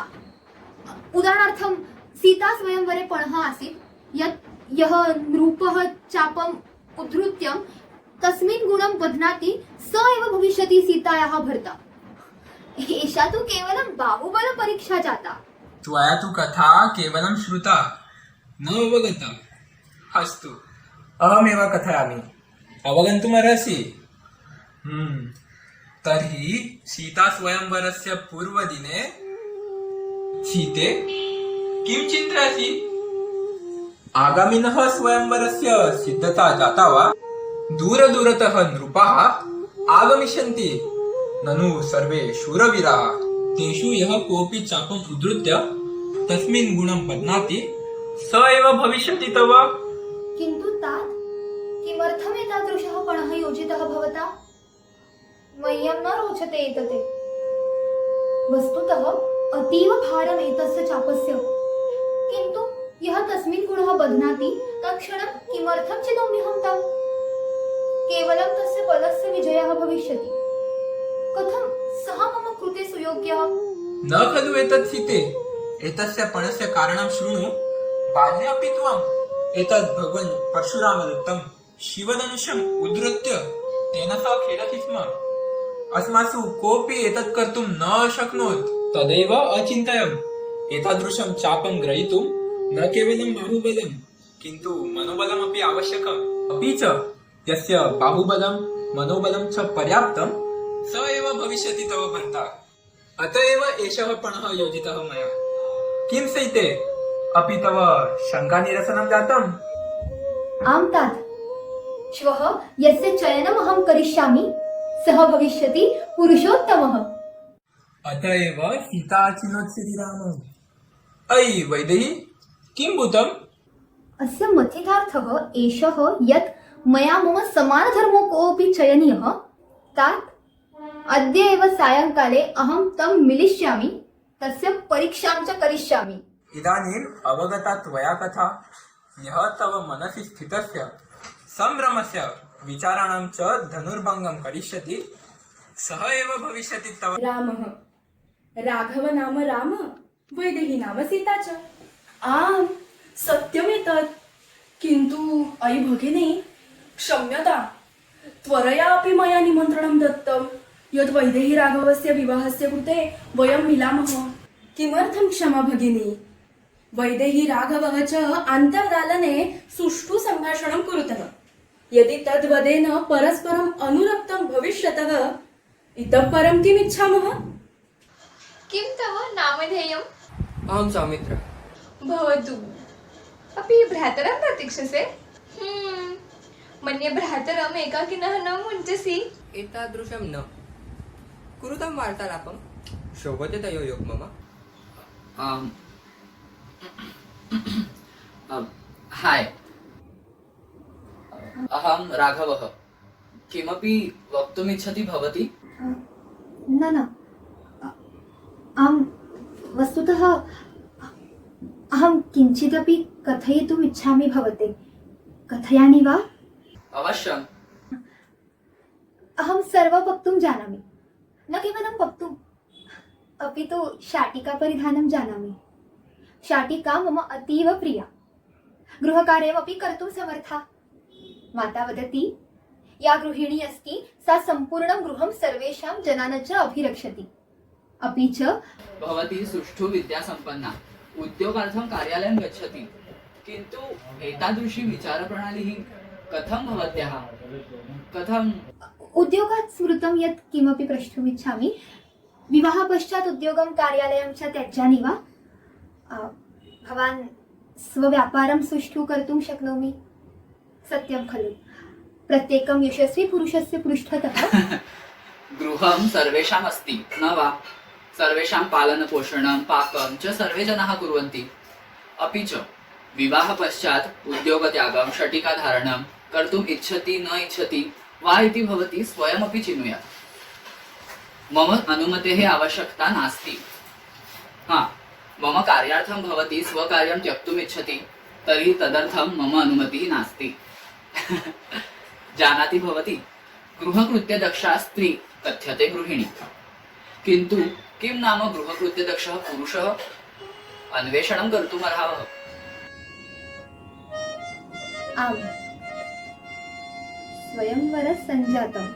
उदाहरणार्थं सीता स्वयंवरे पणः आसीत् यत् यः नृपः चापम् उद्धृत्य तस्मिन् गुणं बध्नाति स एव भविष्यति सीतायाः भर्ता। एषा तु केवलं बाहुबलपरीक्षा जाता। त्वया तु कथा केवलं श्रुता, न अवगता। अस्तु, अहमेव कथयामि, अवगन्तुमर्हसि। तर्हि सीता स्वयंवरस्य पूर्वदिने सीते किं चिन्तयसि? आगामिनः स्वयंवरस्य सिद्धता जाता वा? दूरतः नृपाः आगमिष्यन्ति, ननु सर्वे शूरवीराः। तेषु यः कोऽपि चापम् उद्धृत्य तस्मिन् गुणं बध्नाति स एव भविष्यति तव। किन्तु तात किमर्थम् एतादृशः पणः योजितः भवता? मह्यं न रोचते एतते। वस्तुतः अतीव भारम् एतस्य चापस्य, किन्तु यः तस्मिन् गुणः बध्नाति तत्क्षणं किमर्थं चिनोम्यहं ताम्? केवलं तस्य बलस्य विजयः भविष्यति। कथं सः मम कृते सुयोग्यः? न खलु एतत् सीते, एतस्य पणस्य कारणं शृणु। बाल्येऽपि त्वम् एतत् भगवान् परशुरामदत्तं शिवधनुषम् उद्धृत्य तेन सह खेलति स्म। अस्मासु कोऽपि एतत् कर्तुं न शक्नोत्। तदैव अचिन्तयम् एतादृशं चापं ग्रहीतुं न केवलं बाहुबलं किन्तु मनोबलमपि आवश्यकम्। अपि च यस्य बाहुबलं मनोबलं च पर्याप्तं स एव भविष्यति तव भर्ता। अत एव एषः पणः योजितः मया। किं सीते, अपि तव शङ्कानिरसनं जातम्? आं तात, श्वः यस्य चयनम् अहं करिष्यामि सः भविष्यति पुरुषोत्तमः। अत एव सीता चिनोत्सि रामम्। ऐ वैदेही, किं भूतम्? अस्य मथितार्थः एषः यत् मया मम समानधर्मो कोऽपि चयनीयः तात् अद्य एव सायङ्काले अहं तं मिलिष्यामि, तस्य परीक्षां च करिष्यामि। इदानीम् अवगता त्वया कथा। यः तव मनसि स्थितस्य सम्भ्रमस्य विचाराणां च धनुर्भङ्गं करिष्यति सः एव भविष्यति तव रामः, राघव नाम राम, वैदेही नाम सीता च। आम्, सत्यमेतत्। किन्तु अयि भगिनी, क्षम्यता, त्वरया अपि मया निमन्त्रणं दत्तं यत् वैदेही राघवस्य विवाहस्य कृते वयं मिलामः। किमर्थं क्षमा भगिनी? वैदेही राघवः च अन्तर्दालने सुष्ठु सम्भाषणं कुरुतः। यदि तद्वदेन परस्परम् अनुरक्तं भविष्यतः इतः परं किम् इच्छामः? किं तव नामधेयम्? अहं सौमित्र। भवतु। अपि भ्रातरं प्रतीक्षसे? मन्ये भ्रातरम् एकाकिनः न मुञ्चसि। एतादृशं न कुरुतां वार्तालापं शोभते तयोः मम। हाय, अहं राघवः। किमपि वक्तुमिच्छति भवती? न आम्, वस्तुतः अहं किञ्चिदपि कथयितुम् इच्छामि भवते। कथयामि वा? अवश्यम्। अहं सर्वं वक्तुं जानामि, न केवलं वक्तुम्, अपि तु शाटिकापरिधानं जानामि। शाटिका मम अतीव प्रिया, गृहकार्यमपि कर्तुं समर्था। माता वदति या गृहिणी अस्ति सा सम्पूर्णं गृहं सर्वेषां जनान् च अभिरक्षति। अपि च भवती सुष्ठु विद्यासम्पन्ना, उद्योगार्थं कार्यालयं गच्छति, किन्तु एतादृशी विचारप्रणाली कथं भवत्याः? कथं? उद्योगात् स्मृतं यत् किमपि प्रष्टुमिच्छामि। विवाहपश्चात् उद्योगं कार्यालयं च त्यजामि वा? भवान् स्वव्यापारं सुष्ठु कर्तुं शक्नोमि। सत्यं खलु? प्रत्येकं यशस्वी पुरुषस्य पृष्ठतः गृहं सर्वेषाम् अस्ति, न वा? सर्वेषां पालनपोषणं पाकं च सर्वे जनाः कुर्वन्ति। अपि च विवाहपश्चात् उद्योगत्यागं शटिकाधारणं कर्तुम् इच्छति न इच्छति वा इति भवती स्वयमपि चिनुयात्। मम अनुमतेः आवश्यकता नास्ति। मम कार्यार्थं भवती स्वकार्यं त्यक्तुम् इच्छति तर्हि तदर्थं मम अनुमतिः नास्ति। जानाति भवती, गृहकृत्यदक्षा स्त्री कथ्यते गृहिणी, किन्तु किं नाम गृहकृत्यदक्षः पुरुषः? अन्वेषणं कर्तुम् अर्हावः। आम्, स्वयंवरः सञ्जातम्।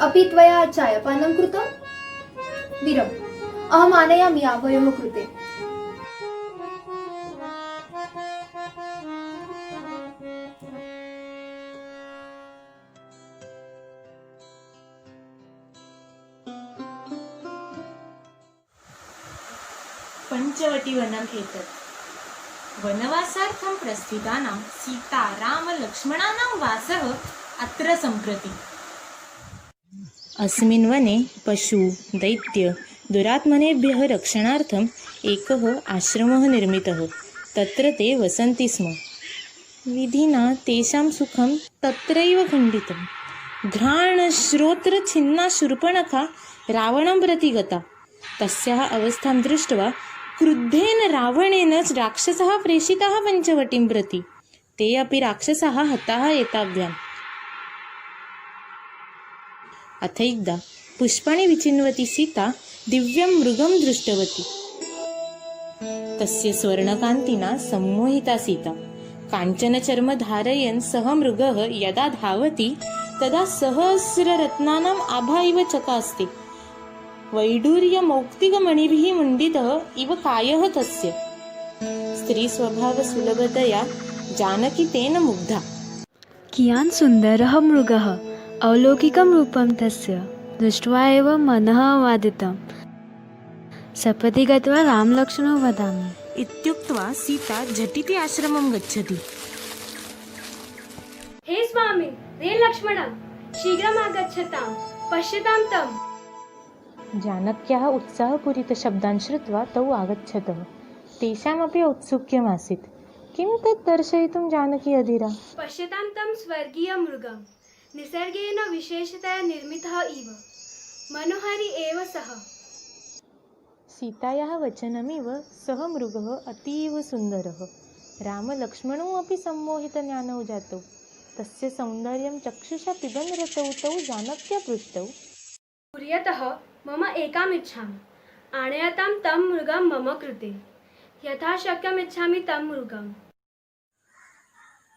अपि त्वया चायपानं कृतं? वीरम्, अहम् आनयामि आवयोः कृते। पञ्चवटीवनम् एतत्। वनवासार्थं प्रस्थितानां सीता रामलक्ष्मणानां वासः अत्र सम्प्रति। अस्मिन् वने पशु दैत्य दुरात्मनेभ्यः रक्षणार्थम् एकः आश्रमः निर्मितः। तत्र ते वसन्ति स्म। विधिना तेषां सुखं तत्रैव खण्डितं। घ्राणश्रोत्रछिन्ना शूर्पणखा रावणं प्रति गता। तस्याः अवस्थां दृष्ट्वा क्रुद्धेन रावणेन राक्षसः प्रेषितः पञ्चवटीं प्रति। ते अपि राक्षसाः हताः एताभ्याम्। अथैकदा पुष्पाणि विचिन्वती सीता दिव्यं मृगं दृष्टवती। तस्य स्वर्णकान्तिना सम्मोहिता सीता। काञ्चनचर्म धारयन् सः मृगः यदा धावति तदा सहस्ररत्नानाम् आभा इव चकास्ति। वैडूर्यमौक्तिकमणिभिः मण्डितः इव कायः तस्य। स्त्रीस्वभावसुलभतया जानकी तेन मुग्धा। कियान् सुन्दरः मृगः, अलौकिकं रूपं तस्य, दृष्ट्वा एव मनः आवादितं। सपदि गत्वा रामलक्ष्मणौ वदामि। इत्युक्त्वा सीता झटिति आश्रमं गच्छति। हे स्वामी, हे लक्ष्मण, शीघ्रम् आगच्छतां, पश्यतां तम्। जानक्याः उत्साहपूरितशब्दान् श्रुत्वा तौ आगच्छतः। तेषामपि औत्सुक्यमासीत्। किं तत् दर्शयितुं जानकी अधीरा। पश्यतां तं स्वर्गीयमृगं निसर्गेण विशेषतया निर्मितः इव मनोहारी एव सः। सीतायाः वचनमिव सः मृगः अतीव सुन्दरः। रामलक्ष्मणौ अपि सम्मोहितज्ञानौ जातौ। तस्य सौन्दर्यं चक्षुषा पिबन् रतौ तौ जानक्या पृष्टौ। कुर्यतः मम एकाम् इच्छाम् आनयतां तं मृगं मम कृते। यथा शक्यमिच्छामि तं मृगम्।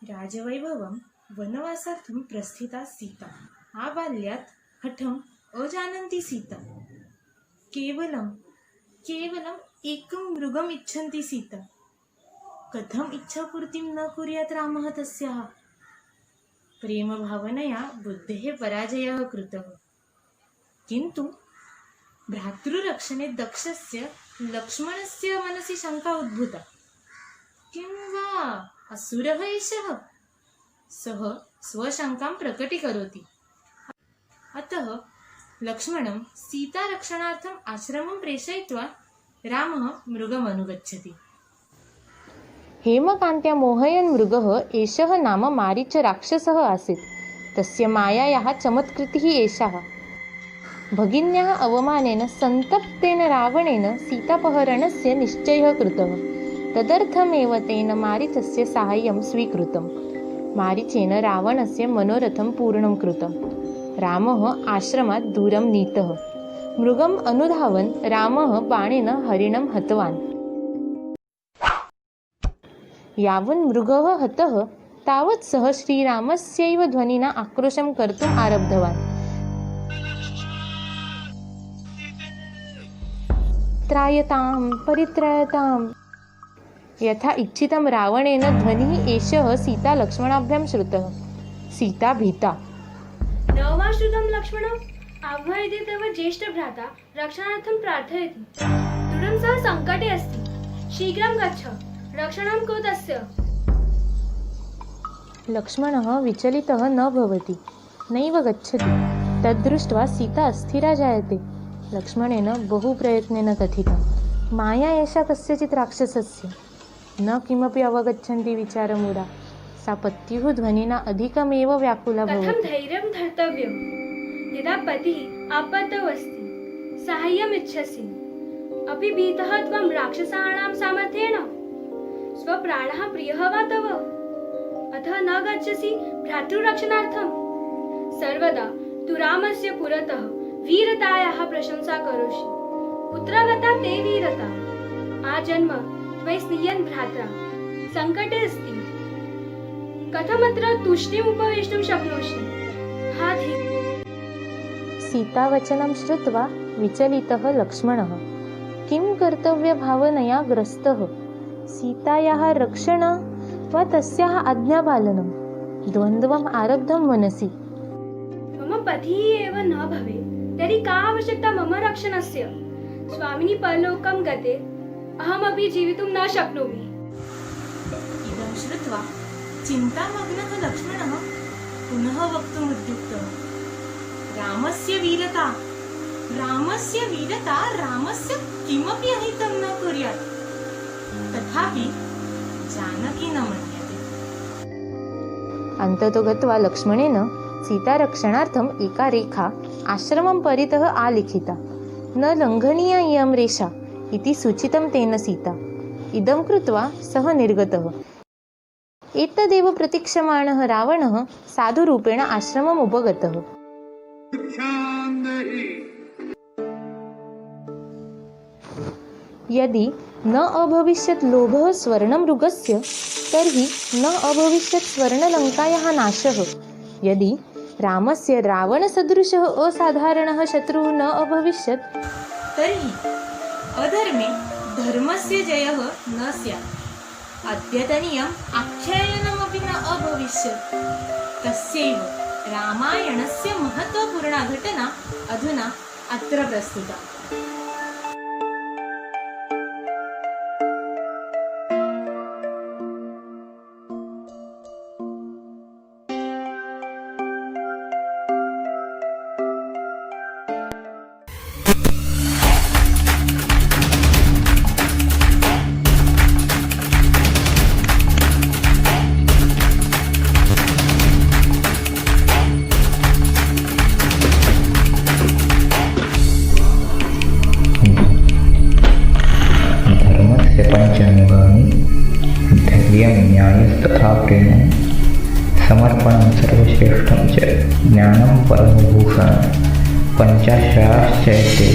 राजवैभवं वनवासार्थं प्रस्थिता सीता। आबाल्यात् हठम् अजानन्ती सीता। केवलम् एकं मृगम् इच्छन्ति सीता। कथम् इच्छापूर्तिं न कुर्यात् रामः तस्याः। प्रेमभावनया बुद्धेः पराजयः कृतः। किन्तु भ्रातृरक्षणे दक्षस्य लक्ष्मणस्य मनसि शङ्का उद्भूता। किं वा असुरः एषः? सः स्वशङ्कां प्रकटीकरोति। अतः लक्ष्मणं सीतारक्षणार्थम् आश्रमं प्रेषयित्वा रामः मृगमनुगच्छति। हेमकान्त्या मोहयन् मृगः एषः नाम मारीचराक्षसः आसीत्। तस्य मायायाः चमत्कृतिः एषः। भगिन्याः अवमानेन सन्तप्तेन रावणेन सीतापहरणस्य निश्चयः कृतः। तदर्थमेव तेन मारीचस्य साहाय्यं स्वीकृतं। मारीचेन रावणस्य मनोरथं पूर्णं कृतं। रामः आश्रमात् दूरं नीतः। मृगम् अनुधावन् रामः बाणेन हरिणं हतवान्। यावन् मृगः हतः तावत् सः श्रीरामस्यैव ध्वनिना आक्रोशं कर्तुम् आरब्धवान्। त्रायतां परित्रायताम्। यथा इच्छितं रावणेन ध्वनिः एषः सीता लक्ष्मणाभ्यां श्रुतः। सीता भीता। न वा श्रुतं लक्ष्मणम्? आह्वयति तव ज्येष्ठभ्राता रक्षणार्थं प्रार्थयति। दृढं सः सङ्कटे अस्ति। शीघ्रं गच्छ। रक्षणं को तस्य? लक्ष्मणः विचलितः न भवति। नैव गच्छति। तद्दृष्ट्वा सीता अस्थिरा जायते। लक्ष्मणेन बहु प्रयत्नेन कथितं। माया एषा कस्यचित् राक्षसस्य। न किमपि अवगच्छन्ति विचारमूढा। सा पत्युः ध्वनिना अधिकमेव व्याकुला कथं भवति। धैर्यं धर्तव्यं यदा पतिः आपदौ अस्ति। साहाय्यम् इच्छसि अपि भीतः त्वं राक्षसाणां सामर्थ्येन। स्वप्राणः प्रियः वा तव? अतः न गच्छसि भ्रातृरक्षणार्थं। सर्वदा तु रामस्य पुरतः वीरतायाः प्रशंसा करोषि। कुत्र गता ते वीरता? आजन्म त्वयि स्निह्यन् भ्रात्रा सङ्कटे अस्ति। कथमत्र तुष्टिम् उपवेष्टुं शक्नोषि? हा धी। सीतावचनं श्रुत्वा विचलितः लक्ष्मणः किं कर्तव्यभावनया ग्रस्तः। सीतायाः रक्षणं वा तस्याः आज्ञापालनं द्वन्द्वम् आरब्धं मनसि। मम पतिः एव न भवेत् तर्हि का आवश्यकता मम रक्षणस्य? स्वामिनी परलोकं गते अहमपि जीवितुं न शक्नोमि। इदं श्रुत्वा चिन्तामग्नः लक्ष्मणः पुनः वक्तुम् उद्युक्तः। रामस्य वीरता रामस्य किमपि अहितं न कुर्यात्। तथापि जानकी न मन्यते। अन्ततो गत्वा लक्ष्मणेन सीतारक्षणार्थम् एका रेखा आश्रमं परितः आलिखिता। न लङ्घनीया इयं रेषा इति सूचितं तेन सीता। इदं कृत्वा सः निर्गतः। एतदेव प्रतीक्षमाणः रावणः साधुरूपेण आश्रमम् उपगतः। यदि न अभविष्यत् लोभः स्वर्णमृगस्य तर्हि न अभविष्यत् स्वर्णलङ्कायाः नाशः। यदि रामस्य रावणसदृशः असाधारणः शत्रुः न अभविष्यत् तर्हि अधर्मे धर्मस्य जयः न स्यात्। अद्यतनीयम् आख्यायनमपि न अभविष्यत्। तस्यैव रामायणस्य महत्त्वपूर्णा घटना अधुना अत्र प्रस्तुता। धैर्यं न्यायस्तथा प्रेमं समर्पणं सर्वश्रेष्ठं च ज्ञानं परमभूषणं पंचाश्रयाश्चैते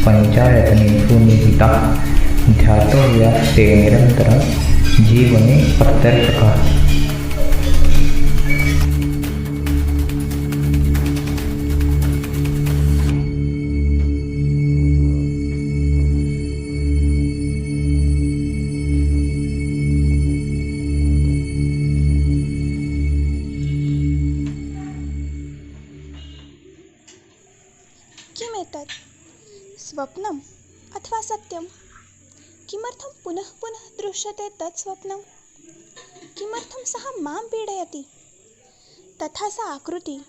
पंचायतनेषु निहिताः ध्यातव्यास्ते निरन्तरं जीवने प्रत्यर्शकाः. किमेतत् स्वप्नम् अथवा सत्यं? किमर्थं पुनः पुनः दृश्यते तत् स्वप्नं? किमर्थं सः मां पीडयति? तथा सा आकृति,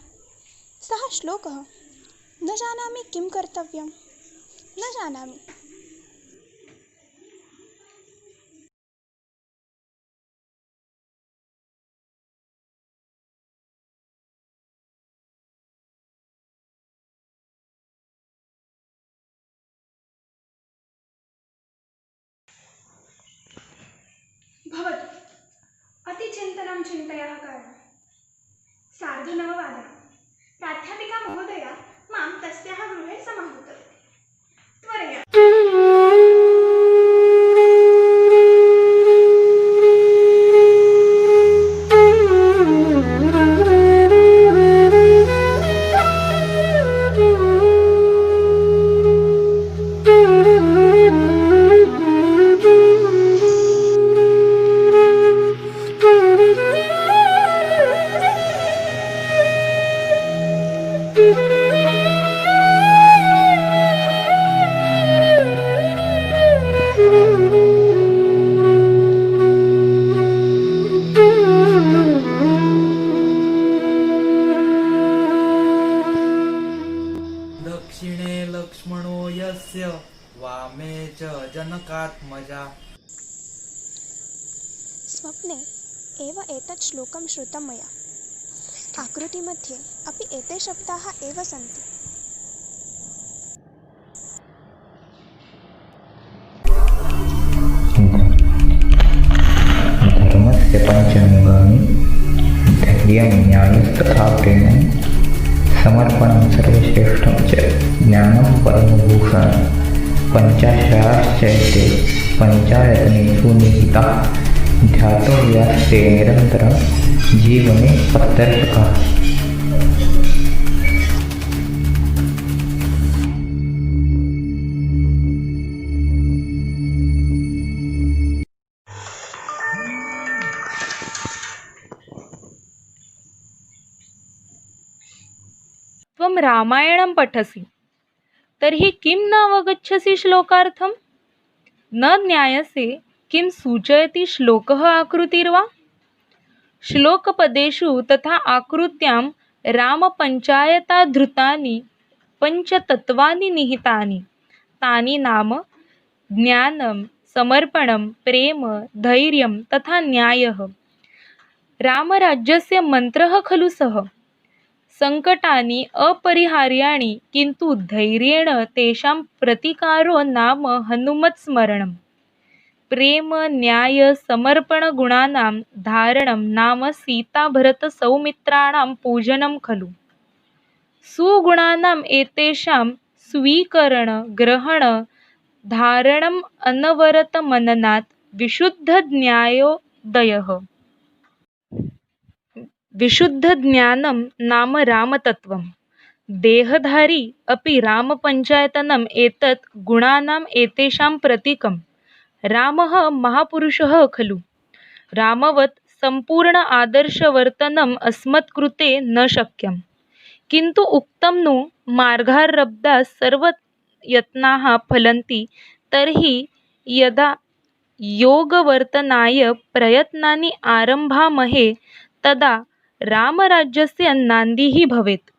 सः श्लोकः, न जानामि किं कर्तव्यं, न जानामि. भवतु अतिचिन्तनं चिन्तयाः कारणं सार्धनववादनं प्राध्यापिका महोदया मां तस्याः गृहे समाहूतवती. त्वरया दक्षिणे लक्ष्मणो यस्य वामे च जनकात्मजा. स्वप्ने एव एतत् श्लोकं श्रुतं मया. आकृतिमध्ये अपि एते शब्दाः एव सन्ति. धर्मस्य पञ्चाङ्गानि धैर्यं न्यायस्तथा प्रेमं समर्पणं सर्वश्रेष्ठं च ज्ञानं परमभूषणं पंचाश्रयाश्चैते पंचायतनेषु निहिताः ध्यातव्यास्ते निरन्तरं जीवने प्रत्यर्शकाः. त्वं रामायणं पठसि तर्हि किं न अवगच्छसि श्लोकार्थं? न ज्ञायसे किं सूचयति श्लोकः आकृतिर्वा? श्लोकपदेषु तथा आकृत्यां रामपञ्चायताधृतानि पञ्चतत्त्वानि निहितानि. तानि नाम ज्ञानं, समर्पणं, प्रेम, धैर्यं तथा न्यायः. रामराज्यस्य मन्त्रः खलु सः. संकटानि अपरिहार्याणि किन्तु धैर्येण तेषां प्रतिकारो नाम हनुमत्स्मरणम्. प्रेम, न्याय, समर्पणगुणानां धारणं नाम सीताभरतसौमित्राणां पूजनं खलु. सुगुणानाम् एतेषां स्वीकरण, ग्रहण, धारणम् अनवरतमननात् विशुद्धज्ञायोदयः. विशुद्धज्ञानं नाम रामतत्त्वं. देहधारी अपि रामपञ्चायतनम् एतत् गुणानाम् एतेषां प्रतीकम्. रामः महापुरुषः खलु. रामवत् सम्पूर्ण आदर्शवर्तनम् अस्मत्कृते न शक्यम्. किन्तु उक्तं नु मार्गारब्धाः सर्वयत्नाः फलन्ति. तर्हि यदा योगवर्तनाय प्रयत्नानि आरम्भामहे तदा रामराज्यस्य नान्दिः भवेत्.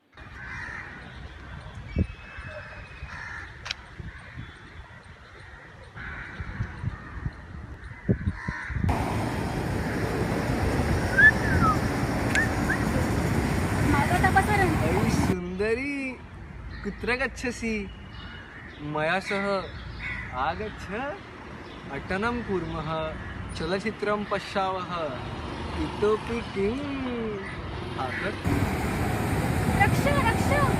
अयि सुन्दरी, कुत्र गच्छसि? मया सह आगच्छ, अटनं कुर्मः, चलचित्रं पश्यावः इतोपि किम् आगत् रक्ष रक्ष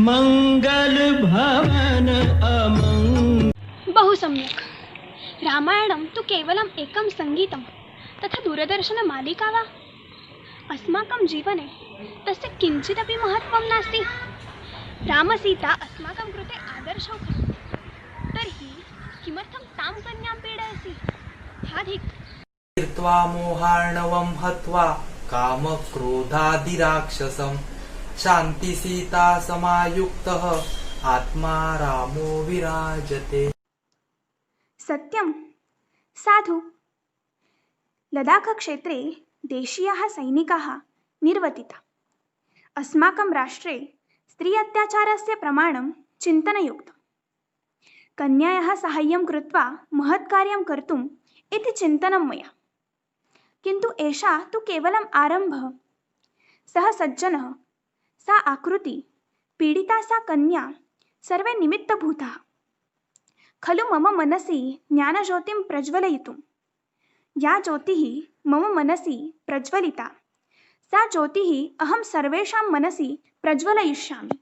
मंगल भवन अमंग बहु सम्यक्। रामायणं तु केवलम् एकं सङ्गीतं तथा दूरदर्शनमालिका वा? अस्माकं जीवने तस्य किञ्चिदपि महत्त्वं नास्ति। रामसीता अस्माकं कृते आदर्शौ खलु, तर्हि किमर्थं तां कन्यां पीडयसि? हा धिक्। तीर्त्वा मोहार्णवं हत्वा कामक्रोधादिराक्षसं शान्तिसीता समायुक्तः आत्मा रामो विराजते। सत्यं साधु। लदाखक्षेत्रे देशीयाः सैनिकाः निर्वतिता। अस्माकं राष्ट्रे स्त्री अत्याचारस्य प्रमाणं चिन्तनयुक्तं। कन्यायाः साहाय्यं कृत्वा महत्कार्यं कर्तुम् इति चिन्तनं मया। किन्तु एषा तु केवलम् आरम्भः। सः सज्जनः, सा आकृति, पीडिता सा कन्या, सर्वे निमित्तभूताः खलु मम मनसि ज्ञानज्योतिं प्रज्वलयितुं। या ज्योतिः मम मनसि प्रज्वलिता, सा ज्योतिः अहं सर्वेषां मनसि प्रज्वलयिष्यामि।